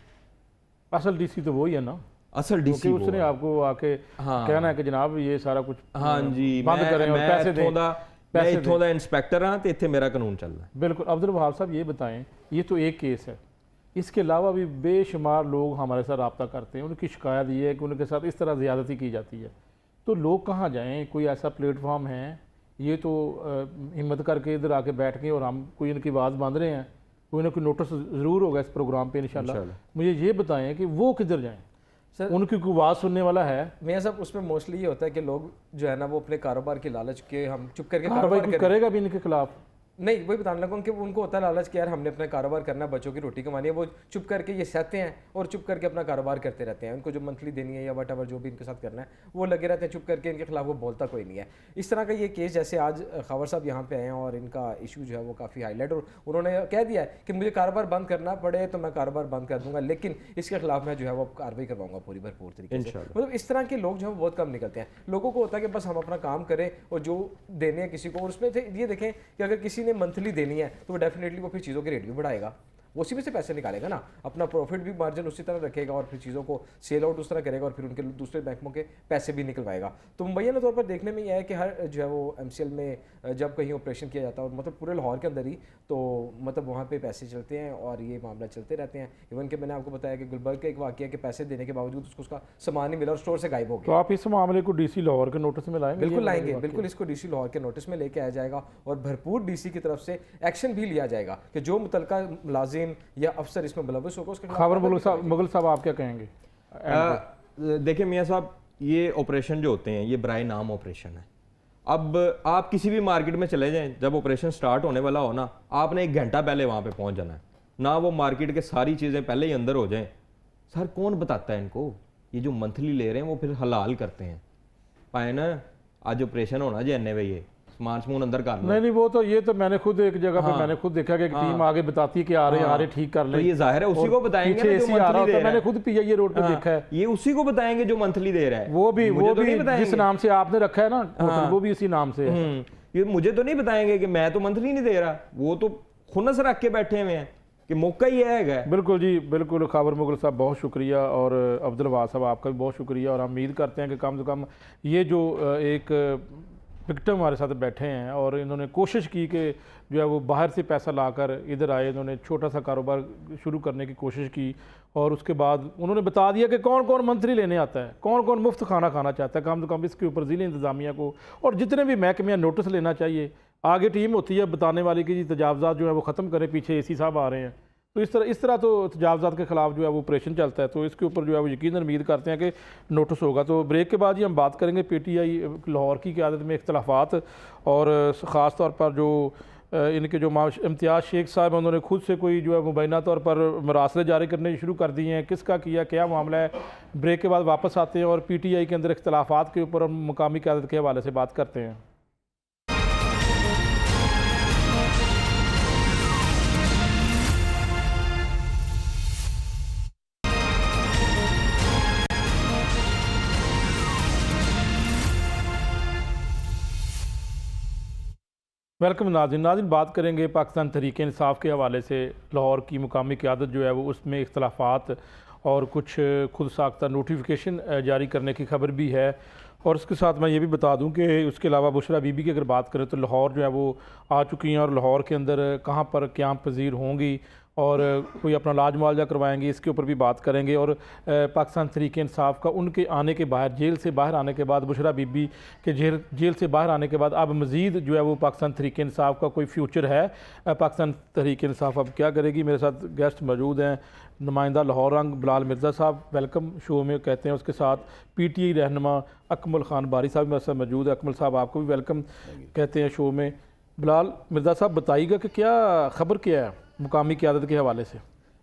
A: असल DC तो वही है ना,
C: असल DC
A: क्योंकि उसने आपको आके कहना है कि जनाब ये सारा कुछ
C: हाँ जी
A: बंद करें और पैसे दें।
C: मैं इत्थों दा इंस्पेक्टर हाँ तो इत्थे मेरा कानून चल रहा है।
A: बिल्कुल। अब्दुल वहाब साहब ये बताएं, ये तो एक केस है, इसके अलावा भी बेशुमार लोग हमारे साथ रब्ता करते हैं, उनकी शिकायत ये है कि उनके साथ इस तरह ज़्यादती की जाती है। तो लोग कहाँ जाएँ? कोई ऐसा प्लेटफॉर्म है? ये तो हिम्मत करके इधर आके बैठ गए और हम कोई इनकी आवाज़ बांध रहे हैं, कोई ना कोई नोटिस ज़रूर होगा इस प्रोग्राम पे इंशाल्लाह। मुझे ये बताएं कि वो किधर जाएं
B: सर?
A: उनकी कोई आवाज़ सुनने वाला है?
B: मियां साहब उसमें मोस्टली ये होता है कि लोग जो है ना वो अपने कारोबार की लालच के हम चुप करके
A: कार्रवाई
B: कारोबार
A: कोई
B: करें।
A: करेगा भी इनके खिलाफ?
B: नहीं, वही बताने लगा कि उनको होता है लालच कि यार हमने अपना कारोबार करना है, बच्चों की रोटी कमानी है, वो चुप करके ये सहते हैं और चुप करके अपना कारोबार करते रहते हैं। उनको जो मंथली देनी है या वट एवर जो भी इनके साथ करना है वो लगे रहते हैं चुप करके, इनके खिलाफ वो बोलता कोई नहीं है। इस तरह का ये केस जैसे आज खबर साहब यहाँ पे आए हैं और इनका इशू जो है वो काफ़ी हाईलाइट, और उन्होंने कह दिया है कि मुझे कारोबार बंद करना पड़े तो मैं कारोबार बंद कर दूंगा, लेकिन इसके खिलाफ मैं जो है वो कार्रवाई करवाऊंगा पूरी भरपूर तरीके से। मतलब इस तरह के लोग जो है बहुत कम निकलते हैं। लोगों को होता है कि बस हम अपना काम करें और जो देने हैं किसी को, और उसमें ये देखें कि अगर किसी ने मंथली देनी है तो वो डेफिनेटली वो फिर चीज़ों के रेट भी बढ़ाएगा, वो उसी में से पैसे निकालेगा ना, अपना प्रॉफिट भी मार्जिन उसी तरह रखेगा और फिर चीज़ों को सेल आउट उस तरह करेगा और फिर उनके दूसरे बैंकों के पैसे भी निकलवाएगा। तो मुबैना तौर पर देखने में यह है कि हर जो है वो MCL में जब कहीं ऑपरेशन किया जाता है, और मतलब पूरे लाहौर के अंदर ही, तो मतलब वहाँ पे पैसे चलते हैं और ये मामला चलते रहते हैं। इवन कि मैंने आपको बताया कि गुलबर्ग का एक वाक़या कि पैसे देने के बावजूद उसको उसका सामान नहीं मिला और स्टोर से गायब हो
A: तो
B: गया।
A: आप इस मामले को DC लाहौर के नोटिस में लाएंगे?
B: बिल्कुल लाएंगे, बिल्कुल इसको DC लाहौर के नोटिस में लेके आया जाएगा और भरपूर DC की तरफ से एक्शन भी लिया जाएगा कि जो मुतलका मुलाजिम या अफसर इसमें मुलविस होगा उसके
A: खबर मुगल साहब आप क्या कहेंगे?
C: देखिए मियाँ साहब, ये ऑपरेशन जो होते हैं ये बराए नाम ऑपरेशन है। अब आप किसी भी मार्केट में चले जाएं, जब ऑपरेशन स्टार्ट होने वाला हो ना, आपने 1 घंटा पहले वहाँ पे पहुँच जाना है ना, वो मार्केट के सारी चीज़ें पहले ही अंदर हो जाएं। सर कौन बताता है इनको? ये जो मंथली ले रहे हैं वो फिर हलाल करते हैं, पाए ना, आज ऑपरेशन होना जी एने ये सामान अंदर कर लो।
A: नहीं, वो तो ये तो मैंने खुद एक जगह पे मैंने खुद देखा कि एक टीम आगे बताती है कि आ रहे ठीक कर ले,
C: तो ये जाहिर है उसी को बताएंगे ना जो
A: आ रहा
C: मंथली
A: होता
C: दे
A: है।
C: रहा
A: मैंने
C: है।
A: खुद PIA रोड पे देखा है,
C: ये उसी को बताएंगे जो मंथली दे रहा है।
A: वो भी
C: नहीं बताएंगे।
A: जिस नाम से आपने रखा है ना होटल, वो भी इसी नाम से है।
C: ये मुझे तो नहीं बताएंगे कि मैं तो मंथली नहीं दे रहा, वो तो खुनस रख के बैठे हुए हैं कि मौका ही है।
A: बिल्कुल जी, बिल्कुल। खबर मुगल साहब बहुत शुक्रिया, और अब्दुल वाद साहब आपका भी बहुत शुक्रिया, और हम उम्मीद करते हैं कि कम से कम ये जो एक विक्टिम हमारे साथ बैठे हैं और इन्होंने कोशिश की कि जो है वो बाहर से पैसा लाकर इधर आए, इन्होंने छोटा सा कारोबार शुरू करने की कोशिश की, और उसके बाद उन्होंने बता दिया कि कौन कौन मंथली लेने आता है, कौन कौन मुफ्त खाना खाना चाहता है। कम से कम इसके ऊपर ज़िले इंतज़ामिया को और जितने भी महकमे नोटिस लेना चाहिए। आगे टीम होती है बताने वाली कि जी तजावज़ात जो है वो ख़त्म करें, पीछे AC साहब आ रहे हैं। तो इस तरह तो तजावज़ात के खिलाफ जो है वो ऑपरेशन चलता है। तो इसके ऊपर जो है वो यकीनन उम्मीद करते हैं कि नोटिस होगा। तो ब्रेक के बाद ही हम बात करेंगे PTI लाहौर की क़यादत में इख्तलाफात, और ख़ास तौर पर जो इनके जो इम्तियाज़ शेख साहब हैं, उन्होंने खुद से कोई जो है मुबैना तौर पर मरासले जारी करने शुरू कर दिए हैं। किसका किया, क्या मामला है? ब्रेक के बाद वापस आते हैं और PTI के अंदर इख्तलाफात के ऊपर हम मुकामी क़यादत के हवाले से बात करते हैं। वेलकम नाज़रीन, बात करेंगे पाकिस्तान तहरीक इंसाफ के हवाले से। लाहौर की मुकामी क़यादत जो है वो उसमें इख्तलाफात और कुछ खुद साख्ता नोटिफिकेशन जारी करने की खबर भी है। और उसके साथ मैं ये भी बता दूं कि उसके अलावा बुशरा बीबी की अगर बात करें तो लाहौर जो है वो आ चुकी हैं, और लाहौर के अंदर कहाँ पर क़याम पजीर होंगी और कोई अपना लाज मुआवजा करवाएंगे, इसके ऊपर भी बात करेंगे। और पाकिस्तान तहरीक इंसाफ का उनके आने के बाहर, जेल से बाहर आने के बाद, बुशरा बीबी के जेल से बाहर आने के बाद अब मज़ीद जो है वो पाकिस्तान तहरीक इंसाफ का कोई फ्यूचर है? पाकिस्तान तहरीक इंसाफ अब क्या करेगी? मेरे साथ गेस्ट मौजूद हैं, नुमाइंदा लाहौर रंग बिलाल मिर्ज़ा साहब, वेलकम शो में कहते हैं। उसके साथ PTI रहनुमा अकमल ख़ान बारी साहब मेरे साथ मौजूद है। अकमल साहब आपको भी वेलकम कहते हैं शो में। बिलाल मिर्ज़ा साहब बताइएगा कि क्या ख़बर क्या है मुकामी क़यादत के हवाले से?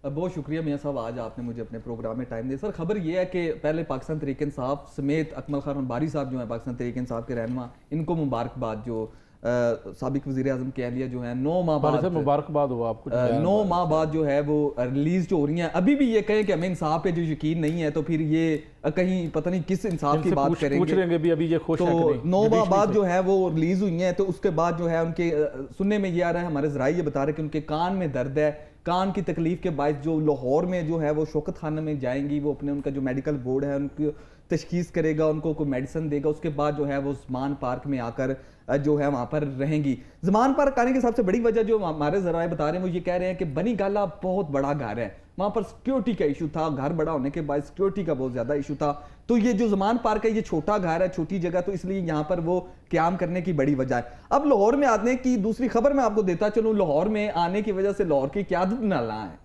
D: बहुत शुक्रिया मियाँ साहब, आज आपने मुझे अपने प्रोग्राम में टाइम दिया। सर खबर ये है कि पहले पाकिस्तान तहरीक इंसाफ समेत अकमल खान बारी साहब जो है पाकिस्तान तहरीक इंसाफ के रहनुमा, इनको मुबारकबाद। जो साबिक वज़ीर आज़म के अहलिया जो है 9 माह बाद,
A: मुबारकबाद हो आपको,
D: 9 माह बाद जो है वो रिलीज जो हो रही हैं। अभी भी ये कहें कि हमें इंसाफ पे जो यकीन नहीं है तो फिर ये कहीं पता नहीं किस इंसाफ की बात करेंगे।
A: भी अभी ये खुश
D: तो 9 माह बाद जो है वो रिलीज हुई हैं, तो उसके बाद जो है उनके सुनने में ये आ रहा है, हमारे ज़राए ये बता रहे हैं कि उनके कान में दर्द है, कान की तकलीफ के बायस जो लाहौर में जो है वो शौकत खाना में जाएंगी, वो अपने उनका जो मेडिकल बोर्ड है उनकी तशखीस करेगा, उनको कोई मेडिसिन देगा, उसके बाद जो है वो ज़मान पार्क में आकर जो है वहाँ पर रहेंगी। ज़मान पार्क आने की सबसे बड़ी वजह जो हमारे ज़राए बता रहे हैं वो ये कह रहे हैं कि बनी गाला बहुत बड़ा घर है, वहाँ पर सिक्योरिटी का इशू था, घर बड़ा होने के बाद सिक्योरिटी का बहुत ज़्यादा इशू था। तो ये जो ज़मान पार्क है ये छोटा घर है, छोटी जगह, तो इसलिए यहाँ पर वो क़याम करने की बड़ी वजह है। अब लाहौर में आने की दूसरी खबर मैं आपको देता चलूँ, लाहौर में आने की वजह से लाहौर की क़यादत नाला है,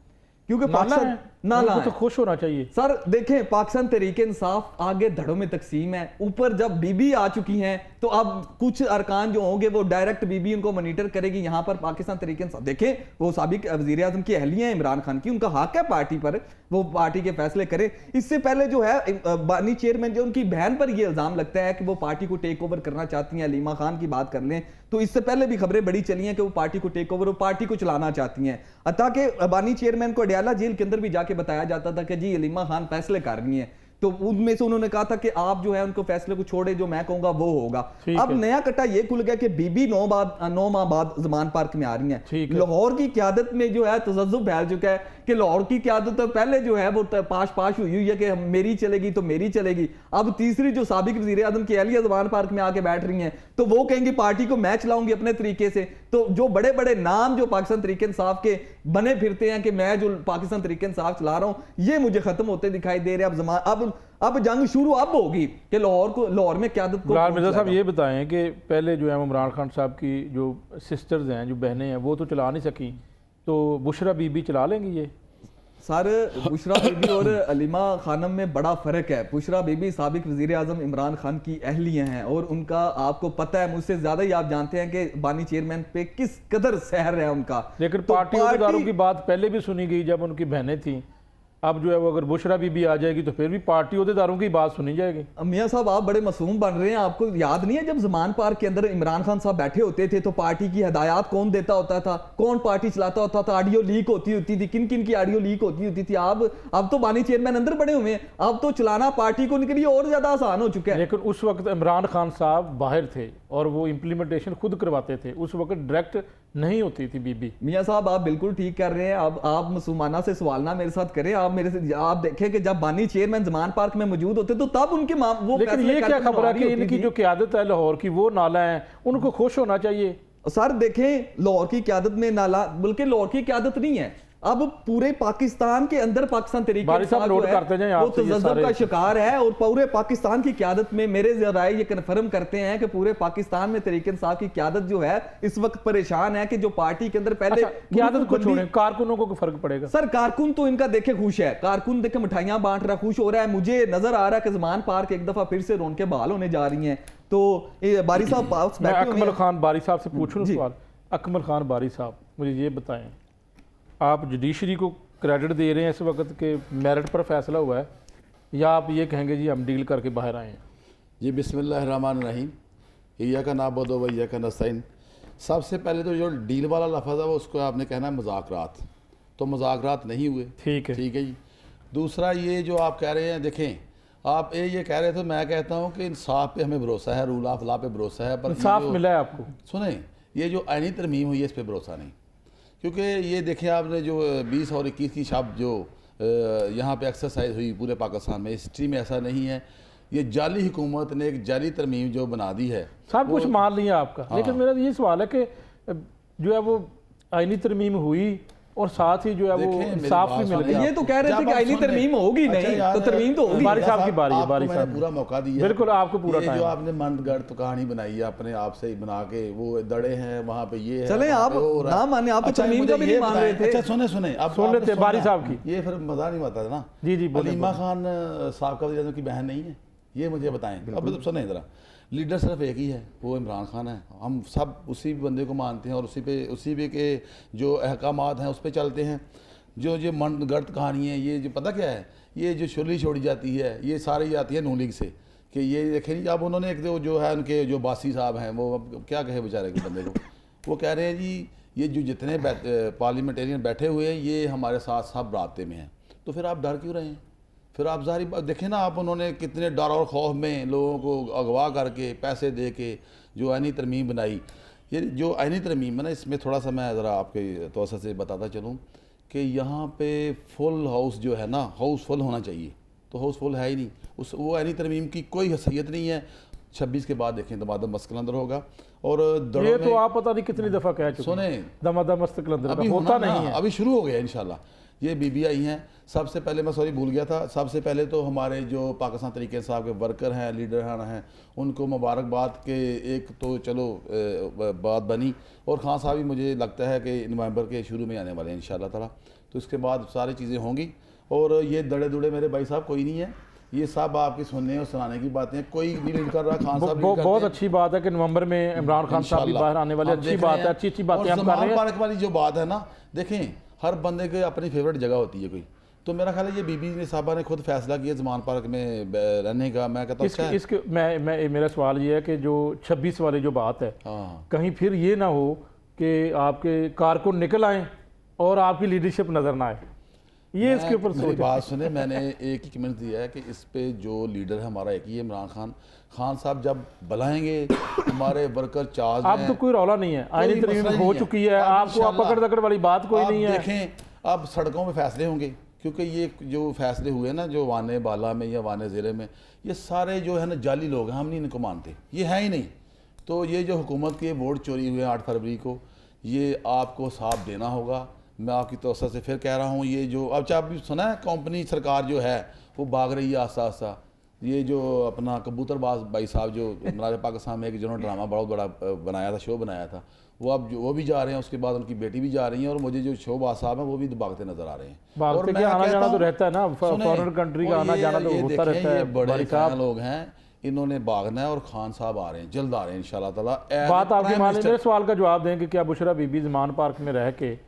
D: क्योंकि ना
A: उनको
D: लाएं।
A: तो खुश होना चाहिए।
D: सर देखें, पाकिस्तान तहरीक इंसाफ आगे धड़ों में तकसीम है, ऊपर जब बीबी आ चुकी हैं तो अब कुछ अरकान जो होंगे वो डायरेक्ट बीबी उनको मॉनिटर करेगी। यहाँ पर पाकिस्तान तहरीक इंसाफ देखें, वो साबिक वजीर आजम की अहलिया है इमरान खान की, उनका हक है पार्टी पर, वो पार्टी के फैसले करे। इससे पहले जो है बानी चेयरमैन जो उनकी बहन पर यह इल्जाम लगता है कि वो पार्टी को टेक ओवर करना चाहती हैं। अलीमा खान की बात कर लें तो इससे पहले भी खबरें बड़ी चली हैं कि वो पार्टी को टेक ओवर, वो पार्टी को चलाना चाहती हैं। ताकि बानी चेयरमैन को अडयाला जेल के अंदर भी जाके बताया जाता था कि जी अलीमा खान फैसले कर रही हैं, तो उनमें से उन्होंने कहा था कि आप जो है उनको फैसले को छोड़े, जो मैं कहूंगा वो होगा। अब नया कट्टा ये खुल गया कि बीबी 9 माह बाद जमान पार्क में आ रही हैं। लाहौर की क्यादत में जो है तजज्जुब फैल चुका है कि लाहौर की क्यादत तो पहले जो है वो पाश हुई है कि मेरी चलेगी तो मेरी चलेगी। अब तीसरी जो साबिक वजीर आजम की अहलिया जमान पार्क में आके बैठ रही हैं तो वो कहेंगी पार्टी को मैं चलाऊंगी अपने तरीके से। तो जो बड़े बड़े नाम जो पाकिस्तान तहरीक इंसाफ के बने फिरते हैं कि मैं जो पाकिस्तान तहरीक इंसाफ चला रहा हूं, ये मुझे खत्म होते दिखाई दे रहे हैं। अब जंग शुरू अब होगी कि लाहौर में क्यादत को।
A: बिलाल मिर्जा साहब ये बताएं कि पहले जो है इमरान खान साहब की जो सिस्टर्स हैं, जो बहनें हैं, वो तो चला नहीं सकी, तो बुशरा बीबी चला लेंगी ये?
D: सर बुशरा बीबी और अलीमा खानम में बड़ा फर्क है। बुशरा बीबी साबिक वजीर आजम इमरान खान की अहलिया हैं और उनका आपको पता है, मुझसे ज्यादा ही आप जानते हैं कि बानी चेयरमैन पे किस कदर सहर है उनका।
A: लेकिन पार्टी अहदेदारों की बात पहले भी सुनी गई जब उनकी बहनें थी, अब जो है वो अगर बुशरा बीबी आ जाएगी तो फिर भी पार्टी अहदेदारों की बात सुनी जाएगी।
D: मियां साहब आप बड़े मासूम बन रहे हैं, आपको याद नहीं है जब जमान पार्क के अंदर इमरान खान साहब बैठे होते थे तो पार्टी की हदायत कौन देता होता था, कौन पार्टी चलाता होता था, ऑडियो लीक होती थी, किन किन की ऑडियो लीक होती थी। अब तो बानी चेयरमैन अंदर बड़े हुए हैं, अब तो चलाना पार्टी को उनके लिए और ज्यादा आसान हो चुका है।
A: लेकिन उस वक्त इमरान खान साहब बाहर थे और वो इम्प्लीमेंटेशन खुद करवाते थे, उस वक्त डायरेक्ट नहीं होती थी बीबी।
D: मियां साहब आप बिल्कुल ठीक कर रहे हैं। अब आप मुसलमाना से सवाल ना मेरे साथ करें, आप मेरे से आप देखें कि जब बानी चेयरमैन जमान पार्क में मौजूद होते तो तब उनके वो,
A: लेकिन ये क्या खबर है कि इनकी जो क्यादत है लाहौर की, वो नाला है, उनको खुश होना चाहिए।
D: सर देखें, लाहौर की क्यादत में नाला, बल्कि लाहौर की क्यादत नहीं है, अब पूरे पाकिस्तान के अंदर पाकिस्तान तहरीक इंसाफ जो है वो तजज्जुब का शिकार है और पूरे पाकिस्तान की क्यादत में मेरे ज़राए ये कन्फर्म करते हैं कि पूरे पाकिस्तान में तहरीक इंसाफ की क्यादत जो है इस वक्त परेशान है कि जो पार्टी के अंदर पहले
A: क्यादत को छोड़ें, कारकुनों को फर्क पड़ेगा।
D: सर कारकुन तो इनका देखे खुश है, कारकुन देखे मिठाइयां बांट रहा, खुश हो रहा है। मुझे नजर आ रहा है कि जमान पार्क एक दफा फिर से रौनकें बहाल होने जा रही हैं। तो बारी साहब
A: अकमल खान बारी साहब से पूछूं सवाल। अकमल खान बारी साहब, मुझे ये बताएं, आप जुडिशरी को क्रेडिट दे रहे हैं इस वक्त के मेरिट पर फैसला हुआ है, या आप ये कहेंगे जी हम डील करके बाहर आए हैं?
E: जी बिस्मिल्लाहिर्रहमानिर्रहीम, इय्याका नअबुदु व इय्याका नस्तईन। सबसे पहले तो जो डील वाला लफ्ज़ है वो उसको आपने कहना है मुज़ाकरात, तो मुज़ाकरात नहीं हुए।
A: ठीक है
E: जी। दूसरा ये जो आप कह रहे हैं, देखें आप ये कह रहे थे, मैं कहता हूँ कि इंसाफ पे हमें भरोसा है, रूल ऑफ लॉ पे भरोसा है, पर
A: इंसाफ मिला है आपको?
E: सुने, ये जो आईनी तरमीम हुई है इस पर भरोसा नहीं, क्योंकि ये देखें आपने जो 20 और 21 की शब जो यहाँ पे एक्सरसाइज हुई पूरे पाकिस्तान में, हिस्ट्री में ऐसा नहीं है। ये जाली हुकूमत ने एक जाली तरमीम जो बना दी है,
A: सब कुछ मान लिया आपका।
E: हाँ।
A: लेकिन मेरा ये सवाल है कि जो है वो आईनी तरमीम हुई और साथ ही जो है वो इंसाफ भी मिल गया।
D: ये तो कह रहे थे कि आईनी तरमीम होगी नहीं, तो तरमीम तो होगी।
A: बारी साहब की बारी है, बारी साहब
E: पूरा मौका दिया,
A: बिल्कुल आपको पूरा
E: जो आपने मंदगढ़ कहानी बनाई है अपने आप से बना के, वो दड़े हैं वहाँ पे, ये
D: चले आप ना माने, आप तो तरमीम का भी नहीं मान रहे थे।
E: अच्छा सुने आप
A: सुन लेते बारी साहब की,
E: ये फिर मजा नहीं आता ना।
A: जी
E: अलीमा खान साहब का की बहन नहीं है, ये मुझे बताएं। अब सुने जरा, लीडर सिर्फ एक ही है, वो इमरान खान है। हम सब उसी बंदे को मानते हैं और उसी पे के जो अहकामात हैं उस पर चलते हैं। जो मंदगढ़ कहानी है, ये जो पता क्या है, ये जो शुरली छोड़ी जाती है, ये सारी आती है नून लीग से, कि ये देखें नहीं। अब उन्होंने एक जो है उनके जो बासी साहब हैं, वो अब क्या कहे बेचारे के बंदे को, वो कह रहे हैं जी ये जो जितने पार्लियामेंटेरियन बैठे हुए हैं ये हमारे साथ सब रास्ते में हैं। तो फिर आप डर क्यों रहे हैं? फिर आप जारी देखें ना, आप उन्होंने कितने डर और खौफ में लोगों को अगवा करके पैसे दे के जो आईनी तरमीम बनाई। ये जो आईनी तरमीम है ना, इसमें थोड़ा सा मैं ज़रा आपके तौर से बताता चलूँ कि यहाँ पे फुल हाउस जो है ना, हाउस फुल होना चाहिए, तो हाउस फुल है ही नहीं। वो आईनी तरमीम की कोई हैसियत नहीं है। 26 के बाद देखें दमादम मस्त कलंदर होगा। और
A: ये तो आप पता नहीं कितनी दफ़ा कह चुके,
E: सुने
A: दमादम मस्त कलंदर
E: अभी
A: होता नहीं है,
E: अभी शुरू हो गया इंशाल्लाह। ये बीबी आई हैं। सबसे पहले मैं भूल गया था, सबसे पहले तो हमारे जो पाकिस्तान तहरीक इंसाफ के वर्कर हैं, लीडर हैं, उनको मुबारकबाद के एक तो चलो बात बनी। और खान साहब भी मुझे लगता है कि नवंबर के शुरू में आने वाले हैं इंशाल्लाह ताला। तो इसके बाद सारी चीज़ें होंगी और ये दड़े दुड़े मेरे भाई साहब कोई नहीं है, ये सब आपकी सुनने और सुनाने की बातें हैं, कोई भी लीड कर रहा, खान साहब लीड
A: बहुत अच्छी बात है कि नवंबर में इमरान खान साहब भी बाहर आने वाले, अच्छी बात है, अच्छी अच्छी बातें हम कर रहे हैं।
E: पार्क वाली जो बात है ना, देखें हर बंदे के अपनी फेवरेट जगह होती है कोई, तो मेरा ख्याल है ये बीबी ने साहबा ने खुद फैसला किया जमान पार्क में रहने का। मैं कहता हूँ अच्छा है।
A: इसके मैं मेरा सवाल ये है कि जो 26 वाली जो बात है,
E: हाँ
A: कहीं फिर ये ना हो कि आपके कारकुन निकल आए और आपकी लीडरशिप नजर ना आए, ये इसके ऊपर
E: मेरी
A: सोच
E: बात सुने, मैंने एक ही कमेंट दिया है कि इस पे जो लीडर है हमारा एक ही है, इमरान खान। खान साहब जब बुलाएंगे हमारे वर्कर चार्ज
A: अब तो कोई रौला नहीं है, आईनी तरीन हो चुकी है, आपको आप पकड़ दकड़ वाली बात कोई नहीं है।
E: देखें अब सड़कों पे फैसले होंगे, क्योंकि ये जो फैसले हुए ना जो वाने बाला में या वाने ज़िले में, ये सारे जो है ना जाली लोग हैं, हम नहीं इनको मानते, ये है ही नहीं। तो ये जो हुकूमत के वोट चोरी हुए 8 फरवरी को, ये आपको साफ देना होगा। मैं आपकी तवज्जो से फिर कह रहा हूँ, ये जो अब चाहे आपने सुना है कंपनी सरकार जो है वो भाग रही है आस्ता आस्ता। ये जो अपना कबूतरबाज भाई साहब जो मनार पाकिस्तान में एक जिन्होंने ड्रामा बहुत बड़ा बनाया था, शो बनाया था, वो अब वो भी जा रहे हैं, उसके बाद उनकी बेटी भी जा रही है, और मुझे जो शोबाज साहब हैं वो भी भागते नजर आ रहे हैं।
A: भागते के आना जाना तो रहता है ना, फॉरेन कंट्री का आना जाना तो होता रहता है।
E: ये बड़े फैन लोग हैं, इन्होंने भागना है, और खान साहब आ रहे हैं, जल्द आ रहे हैं इंशाल्लाह ताला।
A: बात आपकी मान मेरे सवाल का जवाब दें कि क्या बुशरा बीबी जमान पार्क में रह के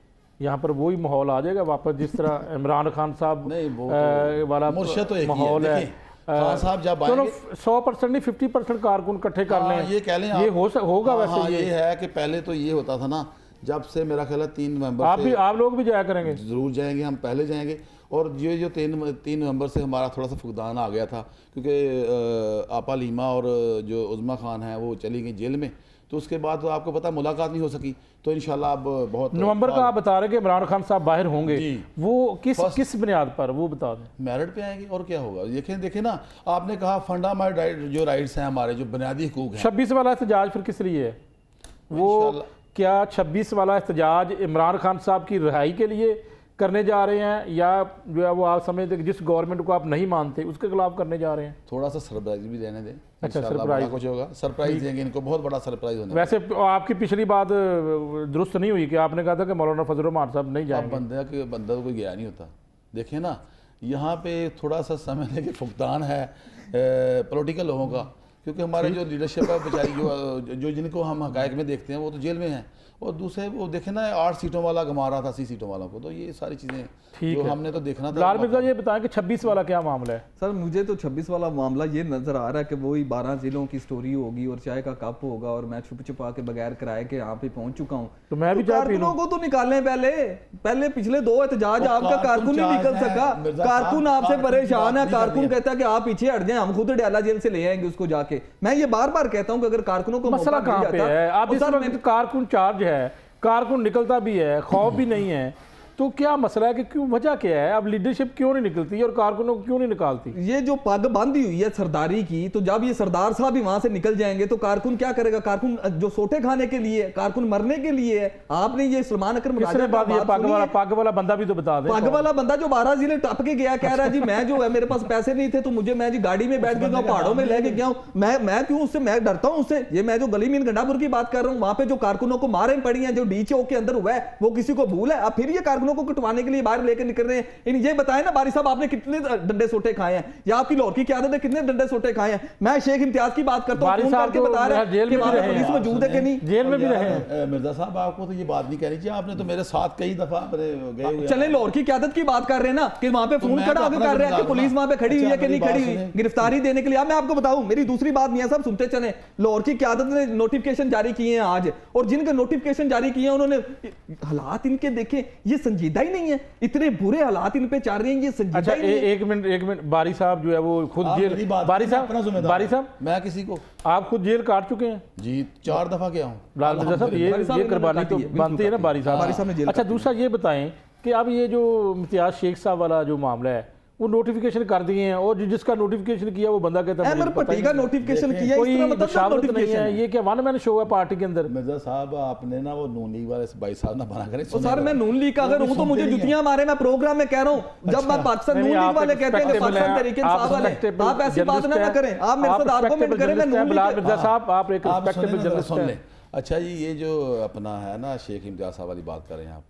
A: यहाँ पर वही माहौल आ जाएगा वापस, जिस तरह इमरान खान साहब
E: नहीं वो
A: वाला
E: मुर्शद तो एक ही
A: माहौल है।
E: खान साहब जब
A: चलो
E: आएंगे
A: 100% नहीं 50% कारकुन इकट्ठे कर लें,
E: ये कह लें
A: ये होगा। वैसे
E: हाँ, ये है कि पहले तो ये होता था ना, जब से मेरा ख्याल है 3 नवंबर
A: आप लोग भी जाया करेंगे,
E: ज़रूर जाएंगे, हम पहले जाएंगे। और ये जो 3 नवंबर से हमारा थोड़ा सा फुकदान आ गया था, क्योंकि आपा लीमा और जो उज़मा खान है वो चली गई जेल में, तो उसके बाद तो आपको पता मुलाकात नहीं हो सकी। तो इंशाल्लाह अब बहुत
A: नवंबर का आप बता रहे कि इमरान खान साहब बाहर होंगे, वो किस बुनियाद पर, वो बता दें।
E: मेरिट पे आएंगे और क्या होगा। देखें ना, आपने कहा फंडामेंटल जो राइट्स हैं हमारे, जो बुनियादी हुकूक हैं।
A: 26 वाला एहतजाज फिर किस लिए है? वो क्या 26 वाला एहतजाज इमरान खान साहब की रिहाई के लिए करने जा रहे हैं, या जो है वो आप समझते कि जिस गवर्नमेंट को आप नहीं मानते उसके खिलाफ करने जा रहे हैं?
E: थोड़ा सा सरप्राइज भी देने दें।
A: अच्छा,
E: इंशाल्लाह बड़ा कुछ होगा, सरप्राइज देंगे इनको, बहुत बड़ा सरप्राइज होने।
A: वैसे आपकी पिछली बात दुरुस्त नहीं हुई कि आपने कहा था कि मौलाना फजल रहमान साहब नहीं जाएंगे।
E: बंदा तो कोई गया नहीं होता। देखिए ना, यहाँ पे थोड़ा सा समझ लें कि फुकदान है पॉलिटिकल लोगों का, क्योंकि हमारे जो लीडरशिप है बेचारी जो जिनको हम हकायक में देखते हैं वो तो जेल में हैं, और दूसरे वो देखे ना 8 सीटों वाला घुमा रहा था 80 सीटों वालों को। तो ये सारी चीज़ें जो हमने तो देखना था।
A: लाल मिर्जा ये बताएं कि 26 वाला क्या मामला है?
D: सर मुझे तो 26 वाला मामला ये नजर आ रहा है कि वही 12 जिलों की स्टोरी होगी और चाय का कप होगा, और मैं छुप छुपा के बगैर किराए के यहाँ पे पहुंच चुका हूँ।
A: तो मैं भी चाय पी लूं।
D: को तो निकालें पहले पिछले 2 एहतजाज आपका कारकुन नहीं निकल सका। कारकुन आपसे परेशान है, कारकुन कहता है कि आप पीछे हट जाएं, हम खुद डाला जेल से ले आएंगे उसको जाके। मैं ये बार बार कहता हूँ कि अगर कारकुनों को
A: मसला कहाँ पे है? आप इस वक्त कारकुन चार्ज है, कारकुन निकलता भी है, खौफ भी नहीं है, तो क्या मसला है कि क्यों, वजह क्या है? अब लीडरशिप क्यों नहीं निकलती और कारकुनों को क्यों नहीं निकालती?
D: ये जो पग बांधी हुई है सरदारी की, तो जब ये सरदार साहब भी वहां से निकल जाएंगे तो कारकुन क्या करेगा? कारकुन जो सोटे खाने के लिए, कारकुन मरने के लिए है। आपने ये सलमान अकरम
A: पग वाला बंदा भी तो बता दें।
D: पग वाला बंदा जो 12 जिले टप के गया, कह रहा है जी मैं जो है मेरे पास पैसे नहीं थे तो मैं जी गाड़ी में बैठ के गया, पहाड़ों में लेके गया हूँ। मैं क्यों उससे, मैं डरता हूँ उससे। ये मैं जो गली मीन गंडापुर की बात कर रहा हूँ, वहां पे जो कारकुनों को मारे पड़ी है, जो डीचओ के अंदर हुआ है, वो किसी को भूल है? अब फिर ये कारकुनों को कटवाने के लिए बाहर लेकर निकल रहे हैं। ये बताएं ना बारी साहब, आपने कितने डंडे सोटे खाए हैं, या आपकी लाहौर की क़यादत ने कितने डंडे सोटे खाए हैं? मैं शेख इम्तियाज की बात करता हूं, फोन करके बता रहे हैं कि वहां पे पुलिस मौजूद है कि नहीं।
A: जेल में भी रहे
E: मिर्जा साहब, आपको तो ये बात नहीं कहनी चाहिए, आपने तो मेरे साथ कई दफा गए हुए।
D: चले लाहौर की क़यादत की बात कर रहे हैं ना, कि वहां पे फोन खड़ा होकर कर रहे हैं कि पुलिस वहां पे खड़ी हुई है कि नहीं खड़ी हुई, गिरफ्तारी देने के लिए। मैं आपको बताऊं, मेरी दूसरी बात मियां साहब सुनते चले, लाहौर की क़यादत ने नोटिफिकेशन जारी किए हैं आज, और जिनके नोटिफिकेशन जारी किए हैं उन्होंने हालात इनके देखे, ये संजीदा ही नहीं है, इतने बुरे हालात इन पे चल रहे हैं, ये संजीदा
A: अच्छा,
D: ही नहीं है।
A: एक मिनट बारी साहब जो है वो खुद जेल, बारी साहब
E: मैं किसी को,
A: आप खुद जेल काट चुके हैं
E: जी 4 दफा गया हूँ।
A: लाल मिर्जा साहब, ये कुर्बानी तो बनती है ना बारी साहब। अच्छा, दूसरा ये बताएं कि अब ये जो इम्तियाज शेख साहब वाला जो मामला है, वो नोटिफिकेशन कर दिए हैं, और जिसका नोटिफिकेशन किया वो बंदा कहता है
D: पट्टी का नोटिफिकेशन किया,
A: कोई
D: इस तरह मतलब
A: नहीं है। ये क्या वन मैन शो है पार्टी के अंदर?
E: मिर्जा साहब, आपने ना वो नून लीग वाले भाई साहब ना बना करें।
D: सर मैं नून लीग का अगर हूं तो मुझे जुतियां मारे, मैं प्रोग्राम में कह रहा हूं। जब मैं पाकिस्तान नून लीग वाले कहते हैं कि पाकिस्तान तहरीक इंसाफ वाले, आप ऐसी बात ना करें, आप मेरे साथ आर्गुमेंट करें। मैं नून लीग
A: मिर्जा साहब, आप एक रिस्पेक्टेबल जर्नलिस्ट
E: सुन
A: हैं।
E: लें। अच्छा जी, ये जो अपना है ना शेख इम्तियाज साहब वाली बात कर रहे हैं आप,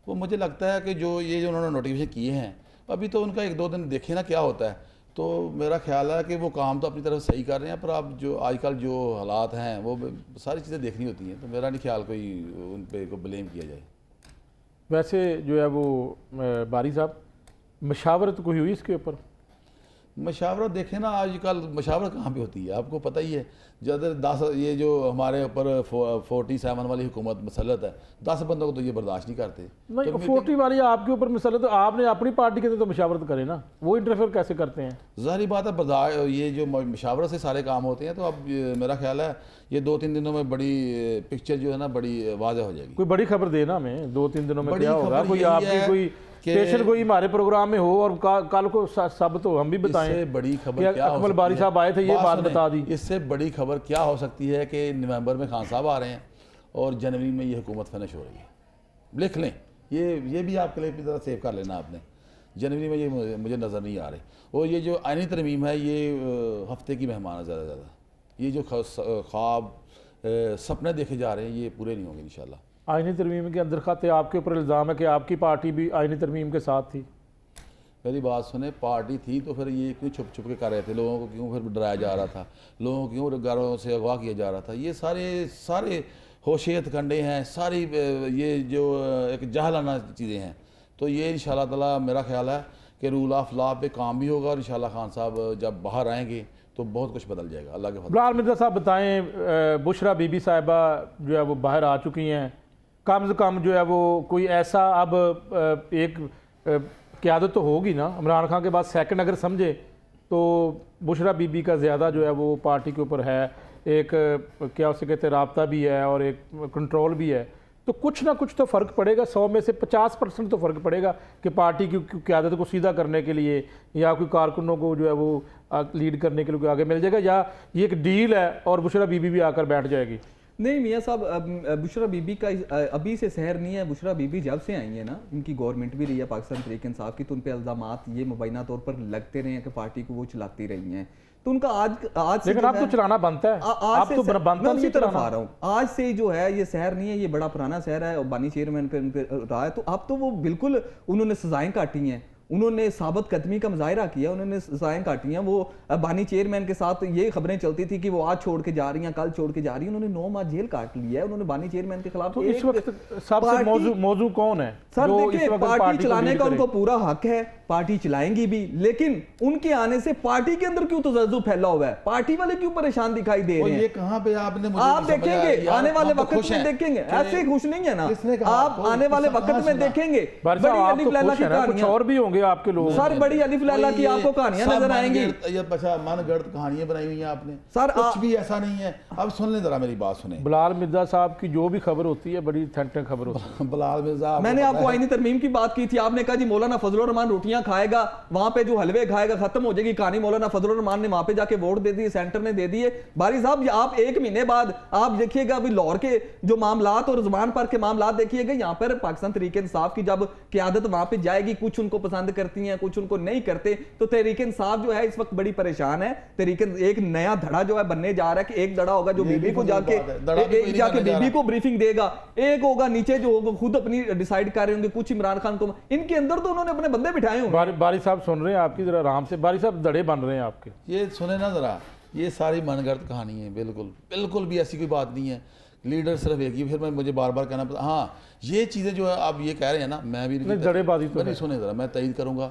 E: वो मुझे लगता है कि जो ये जो उन्होंने नोटिफिकेशन किए हैं अभी तो उनका 1-2 दिन देखे ना क्या होता है। तो मेरा ख्याल है कि वो काम तो अपनी तरफ सही कर रहे हैं, पर अब जो आजकल जो हालात हैं वो सारी चीज़ें देखनी होती हैं, तो मेरा नहीं ख्याल कोई उन पे को ब्लेम किया जाए।
A: वैसे जो है वो बारी साहब, मशावरत कोई हुई इसके ऊपर?
E: मशावरत देखें ना, आजकल मशावरत कहाँ पे होती है, आपको पता ही है। जब 10 ये जो हमारे ऊपर 47 वाली हुकूमत मसलत है, 10 बंदों को तो ये बर्दाश्त नहीं करते।
A: नहीं, 40 वाली आपके ऊपर मिसाल है, तो आपने अपनी पार्टी के तो मशावरत करे ना, वो इंटरफेयर कैसे करते हैं?
E: ज़ाहिर बात है, बर्दाश्त ये जो मशावरत से सारे काम होते हैं। तो अब मेरा ख्याल है ये 2-3 दिनों में बड़ी पिक्चर जो है ना बड़ी वाज़ह हो जाएगी।
A: कोई बड़ी खबर देना हमें 2-3 दिनों में
E: बड़ी
A: क्या होगा?
E: खबर
A: कोई
E: यही
A: आपकी
E: है
A: कोई स्पेशल कोई हमारे प्रोग्राम में हो और कल को सब तो हम भी बताएं।
E: इससे बड़ी
A: कि
E: खबर क्या हो
A: अकमल
E: सकती
A: बारी
E: है?
A: साहब आए थे, ये बात
E: सुने,
A: बता दी।
E: इससे बड़ी खबर क्या हो सकती है कि नवंबर में खान साहब आ रहे हैं और जनवरी में ये हुकूमत फिनिश हो रही है। लिख लें, ये भी आपके लिए तरह सेव कर लेना आपने। जनवरी में ये मुझे नज़र नहीं आ रही। और ये जो आइनी तरमीम है ये हफ्ते की मेहमान है ज़्यादा ज़्यादा। ये जो ख्वाब सपने देखे जा रहे हैं ये पूरे नहीं होंगे इंशाल्लाह।
A: आईनी तरमीम के अंदर खाते आपके ऊपर इल्ज़ाम है कि आपकी पार्टी भी आईनी तरमीम के साथ थी।
E: मेरी बात सुने, पार्टी थी तो फिर ये क्यों छुप छुप के कर रहे थे? लोगों को क्यों फिर डराया जा रहा था? लोगों को क्यों घरों से अगवा किया जा रहा था? ये सारे होशियत कंडे हैं, सारी ये जो एक जहलाना चीज़ें हैं। तो ये इंशाल्लाह ताला मेरा ख्याल है कि रूल ऑफ लॉ पे काम भी होगा और इंशाल्लाह खान साहब जब बाहर आएंगे तो बहुत कुछ बदल जाएगा अल्लाह के फज़ल।
A: बिलाल मिर्ज़ा साहब बताएं, बुशरा बीबी साहिबा जो है वो बाहर आ चुकी हैं, कम से कम जो है वो कोई ऐसा अब एक क़यादत तो होगी ना इमरान खान के बाद सेकंड अगर समझे तो बुशरा बीबी का ज़्यादा जो है वो पार्टी के ऊपर है, एक क्या उसे कहते हैं राब्ता भी है और एक कंट्रोल भी है। तो कुछ ना कुछ तो फ़र्क पड़ेगा, 100 में से 50% तो फ़र्क पड़ेगा कि पार्टी की क़यादत को सीधा करने के लिए या कोई कारकुनों को जो है वो लीड करने के लिए कोई आगे मिल जाएगा, या ये एक डील है और बुशरा बीबी भी आकर बैठ जाएगी।
D: नहीं मियाँ साहब, बुशरा बीबी का अभी से शहर नहीं है। बुशरा बीबी जब से आई है ना, इनकी गवर्नमेंट भी रही है पाकिस्तान तहरीक इंसाफ की, तो उन पर इल्ज़ामात ये मुबैना तौर पर लगते रहे हैं कि पार्टी को वो चलाती रही हैं। तो उनका आज से
A: लेकिन आप तो चलाना बनता है, आप तो बनता
D: उसी तरफ आ रहा हूँ। आज से जो है ये शहर नहीं है, ये बड़ा पुराना शहर है और बानी चेयरमैन पे रहा है। तो अब तो वो बिल्कुल उन्होंने सजाएं काटी हैं, उन्होंने साबित कदमी का मुजाहिरा किया, उन्होंने सजाएं काटी हैं। वो बानी चेयरमैन के साथ ये खबरें चलती थी कि वो आज छोड़ के जा रही हैं, कल छोड़ के जा रही हैं। उन्होंने 9 माह जेल काट लिया है उन्होंने बानी चेयरमैन के खिलाफ।
A: तो इस वक्त सबसे मौजू कौन है?
D: सर देखिए, पार्टी चलाने का उनको पूरा हक है, पार्टी चलाएंगी भी, लेकिन उनके आने से पार्टी के अंदर क्यों तजज्जुब फैला हुआ है? पार्टी वाले क्यों परेशान दिखाई दे रहे हैं?
E: ये कहाँ पे आपने मुझे
D: आप देखेंगे आने वाले वक्त में देखेंगे, ऐसे खुश नहीं है ना आप। आने वाले वक्त में देखेंगे बड़ी अलिफ लैला की कहानियां,
A: और भी होंगे आपके लोग
D: सर बड़ी अलिफ लैला की आपको कहानियां नजर आएंगी।
E: ये अच्छा मनगढ़ंत कहानियां बनाई हुई हैं आपने
D: सर,
E: कुछ भी ऐसा नहीं है। अब सुन लें जरा मेरी बात सुने।
A: बिलाल मिर्जा साहब की जो भी खबर होती है बड़ी थेंटन खबर होती है।
E: बिलाल मिर्जा,
D: मैंने आपको आईनी तरमीम की बात की थी, आपने कहा जी मौलाना फजलुर रहमान रोटियां खाएगा, वहां पे जो हलवे खाएगा खत्म हो जाएगी कहानी। मौलाना फजलुर रहमान ने वहां पे जाके वोट दे दिए, सेंटर ने दे दिए। बारी साहब आप 1 महीने बाद आप देखिएगा अभी लाहौर के जो मामलात और ज़ुबान पर के मामलात देखिएगा, यहाँ पर पाकिस्तान तहरीक इंसाफ की जब क़यादत वहां पे जाएगी, कुछ उनको पसंद करती हैं कुछ उनको नहीं करते। तो तहरीक इंसाफ जो है इस वक्त बड़ी परेशान है। तहरीक एक नया धड़ा जो है बनने जा रहा है कि एक धड़ा होगा जो बीबी को जाके बीबी को ब्रीफिंग देगा, एक होगा नीचे जो होगा खुद अपनी डिसाइड कर रहे होंगे, कुछ इमरान खान को। इनके अंदर तो उन्होंने अपने बंदे बिठाए होंगे।
A: बारी साहब सुन रहे हैं आपकी, जरा आराम से। बारी साहब दड़े बन रहे हैं आपके,
E: ये सुने ना जरा, ये सारी मनगढ़ंत कहानी है। बिल्कुल भी ऐसी कोई बात नहीं है। लीडर सिर्फ एक ही, फिर मैं मुझे बार बार कहना पड़ता। हाँ, ये चीज़ें जो है आप ये कह रहे हैं ना, मैं भी
A: दड़ेबाजी तो
E: नहीं, सुने ज़रा, मैं तईद करूँगा।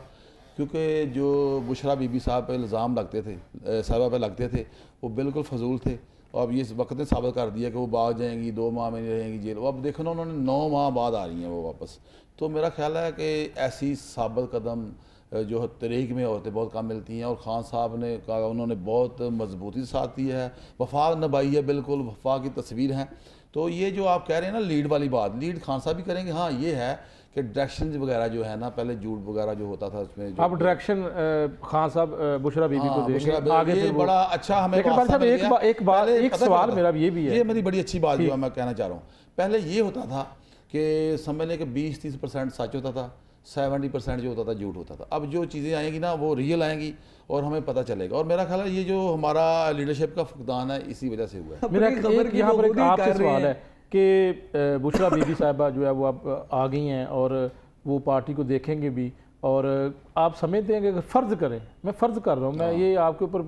E: क्योंकि जो बुशरा बीबी साहब पे इल्ज़ाम लगते थे, साहबा पे लगते थे, वो बिल्कुल फजूल थे। और अब ये इस वक्त ने साबित कर दिया कि वो भाग जाएंगी, 2 माह में नहीं रहेंगी जेल। अब देखो ना, उन्होंने 9 माह बाद आ रही हैं वो वापस। तो मेरा ख्याल है कि ऐसी साबित कदम जो तहरीक में औरतें बहुत कम मिलती हैं। और खान साहब ने कहा, उन्होंने बहुत मजबूती से साथ दिया है, वफा निभाई है, बिल्कुल वफा की तस्वीर है। तो ये जो आप कह रहे हैं ना लीड वाली बात, लीड खान साहब भी करेंगे। हाँ, ये है कि डायरेक्शन वगैरह जो है ना, पहले झूठ वगैरह जो होता था उसमें
A: अब डायरेक्शन खान साहब बुशरा बीबी को देंगे आगे।
E: ये बड़ा अच्छा हमें
A: एक सवाल मेरा ये भी है,
E: ये मेरी बड़ी अच्छी बात जो मैं कहना चाह रहा हूँ। पहले ये होता था कि समझ लें कि 20-30% सच होता था, 70% जो होता था झूठ होता था। अब जो चीज़ें आएंगी ना वो रियल आएंगी और हमें पता चलेगा। और मेरा ख्याल है ये जो हमारा लीडरशिप का फुकदान है इसी वजह से हुआ है।
A: मेरा यहाँ पर एक आपसे सवाल है कि बुशरा बीबी साहिबा जो है वो अब आ गई हैं और वो पार्टी को देखेंगे भी, और आप समझते हैं कि अगर फ़र्ज़ करें, मैं फ़र्ज़ कर रहा हूँ, मैं ये आपके ऊपर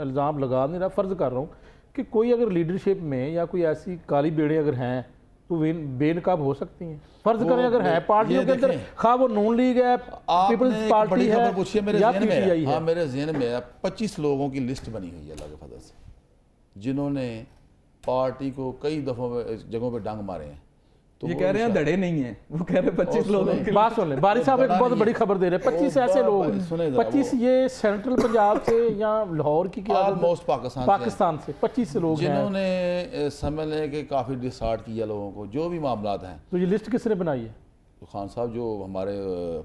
A: इल्ज़ाम लगा नहीं रहा, फ़र्ज़ कर रहा हूँ कि कोई अगर लीडरशिप में या कोई ऐसी काली बेड़े अगर हैं तो वे बेनकाब हो सकती हैं। फ़र्ज़ करें अगर हैं पार्टियों के अंदर, खा वो नून लीग है, पीपल्स पार्टी है या PTI है।
E: मेरे ज़हन में 25 लोगों की लिस्ट बनी हुई है अल्लाह के फजल से, जिन्होंने पार्टी को कई दफ़ों जगहों पे डंग मारे हैं। तो
D: ये कह रहे हैं धड़े नहीं है, वो कह रहे हैं 25 लोगों की
A: बात सुन लें, बारी साहब एक बहुत बड़ी खबर दे रहे हैं, 25 ऐसे लोग, 25 ये सेंट्रल पंजाब से या लाहौर की
E: ऑलमोस्ट
A: पाकिस्तान से 25 लोग हैं
E: जिन्होंने समझ लें कि काफ़ी डिसार्ट किया लोगों को, जो भी मामलात हैं।
A: तो ये लिस्ट किसने बनाई है?
E: तो खान साहब जो हमारे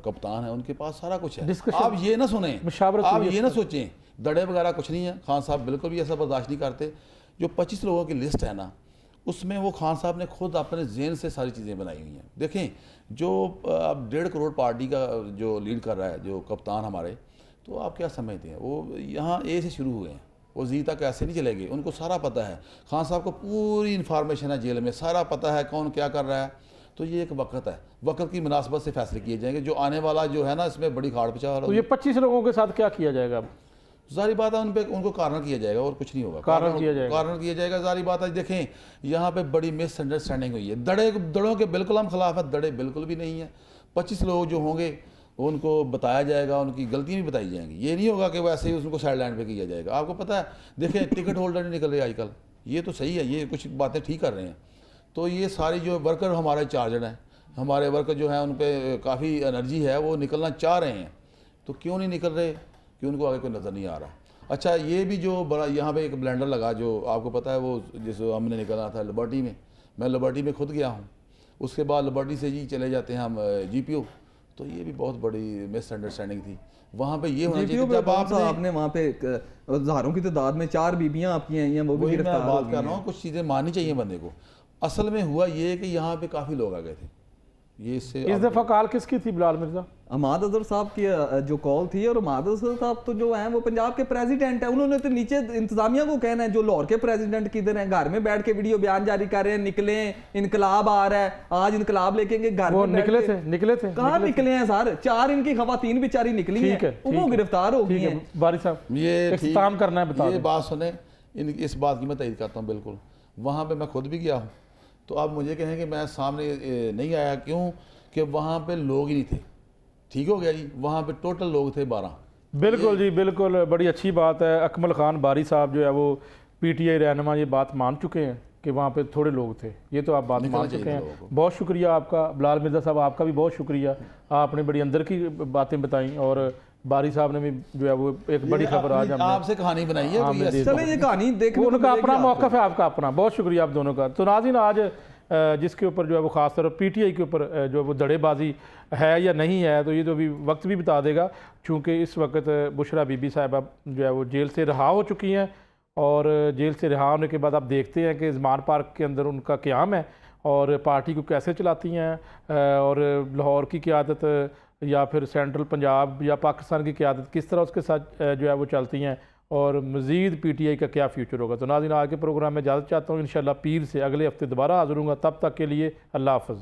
E: कप्तान हैं उनके पास सारा कुछ है।
A: Discussion-
E: आप ये ना सुने,
A: मुशावरत
E: आप
A: हुई है
E: ये ना सोचें दड़े वगैरह कुछ नहीं है। खान साहब बिल्कुल भी ऐसा बर्दाश्त नहीं करते। जो 25 लोगों की लिस्ट है ना, उसमें वो खान साहब ने खुद अपने जेन से सारी चीज़ें बनाई हुई हैं। देखें, जो अब 1.5 करोड़ पार्टी का जो लीड कर रहा है जो कप्तान हमारे, तो आप क्या समझते हैं, वो यहाँ ए से शुरू हुए हैं, वो जी तक ऐसे नहीं चले गए। उनको सारा पता है, खान साहब को पूरी इन्फॉर्मेशन है, जेल में सारा पता है कौन क्या कर रहा है। तो ये एक वक्त है, वक्त की मुनासबत से फैसले किए जाएंगे। जो आने वाला जो है ना, इसमें बड़ी खाड़ पिछा।
A: तो ये 25 लोगों के साथ क्या किया जाएगा?
E: जारी बात है, उनको कारण किया जाएगा और कुछ नहीं होगा।
A: कारण किया जाएगा।
E: जारी बात है। देखें, यहाँ पे बड़ी मिसअंडरस्टैंडिंग हुई है। दड़ों के बिल्कुल हम खिलाफ है, दड़े बिल्कुल भी नहीं है। 25 लोग जो होंगे उनको बताया जाएगा, उनकी गलतियाँ भी बताई जाएंगी। ये नहीं होगा कि वैसे ही उनको साइड लाइन पर किया जाएगा। आपको पता है, देखें टिकट होल्डर नहीं निकल रहे आजकल, ये तो सही है, ये कुछ बातें ठीक कर रहे हैं। तो ये सारी जो वर्कर हमारे चार्जड हैं, हमारे वर्कर जो हैं उन पर काफ़ी एनर्जी है, वो निकलना चाह रहे हैं। तो क्यों नहीं निकल रहे? कि उनको आगे कोई नज़र नहीं आ रहा। अच्छा, ये भी जो बड़ा यहाँ पे एक ब्लेंडर लगा, जो आपको पता है, वो जिस हमने निकलना था लिबर्टी में, मैं लिबर्टी में खुद गया हूँ। उसके बाद लिबर्टी से जी चले जाते हैं हम GPO। तो ये भी बहुत बड़ी मिसअंडरस्टैंडिंग थी वहाँ पे। ये होना चाहिए जब
D: आपने वहाँ पे हज़ारों की तादाद में 4 बीबियाँ आपकी आई हैं, वो भी गिरफ्तार हो गई हैं।
E: बात कर रहा हूँ, कुछ चीज़ें माननी चाहिए बंदे को। असल में हुआ ये कि यहाँ पे काफ़ी लोग आ गए थे। ये इससे
A: इस दफ़ा कॉल किसकी थी बिलाल मिर्जा?
D: हमाद अजहर साहब की जो कॉल थी। और हमाद अजहर साहब तो जो हैं वो पंजाब के प्रेसिडेंट हैं, उन्होंने तो नीचे इंतजामिया को कहना है। जो लाहौर के प्रेसिडेंट किधर हैं? घर में बैठ के वीडियो बयान जारी कर रहे हैं, निकलें, इनकलाब आ रहा है, आज इनकलाब लेके घर
A: वो
D: में
A: निकले थे
D: कहाँ निकले हैं सर? 4 इनकी खवातीन बेचारी निकली हैं, वो गिरफ्तार हो गई हैं।
A: बारी साहब
E: ये
A: काम करना है, बता
E: ये बात सुने, इस बात की मैं तईद करता हूँ बिल्कुल। वहाँ पे मैं खुद भी गया हूँ, तो आप मुझे कहें कि मैं सामने नहीं आया, क्यों? कि वहाँ पे लोग ही नहीं थे। ठीक हो गया जी, वहाँ पे टोटल लोग थे 12।
A: बिल्कुल जी, बिल्कुल, बड़ी अच्छी बात है। अकमल खान बारी साहब जो है वो PTI रहनुमा ये बात मान चुके हैं कि वहाँ पे थोड़े लोग थे। ये तो आप बात मान चुके हैं। बहुत शुक्रिया आपका बिलाल मिर्जा साहब, आपका भी बहुत शुक्रिया। आपने बड़ी अंदर की बातें बताई और बारी साहब ने भी जो है वो एक बड़ी खबर आज
E: आपसे कहानी बनाई है।
D: चले ये कहानी देखने
A: उनका अपना मौक़िफ़ है, आपका अपना। बहुत शुक्रिया आप दोनों का। तो नाज़रीन, आज जिसके ऊपर जो है वो ख़ास तौर पर PTI के ऊपर जो वो धड़ेबाजी है या नहीं है, तो ये तो अभी वक्त भी बता देगा। चूँकि इस वक्त बुशरा बीबी साहिबा जो है वो जेल से रिहा हो चुकी हैं और जेल से रिहा होने के बाद आप देखते हैं कि ज़मान पार्क के अंदर उनका क़याम है और पार्टी को कैसे चलाती हैं, और लाहौर की क़यादत या फिर सेंट्रल पंजाब या पाकिस्तान की क़यादत किस तरह उसके साथ जो है वो चलती हैं, और मज़ीद PTI का क्या फ्यूचर होगा। तो नाज़रीन, आज के प्रोग्राम में इजाज़त चाहता हूँ। इंशाअल्लाह पीर से अगले हफ्ते दोबारा हाज़िर हूँगा। तब तक के लिए अल्लाह हाफ़िज़।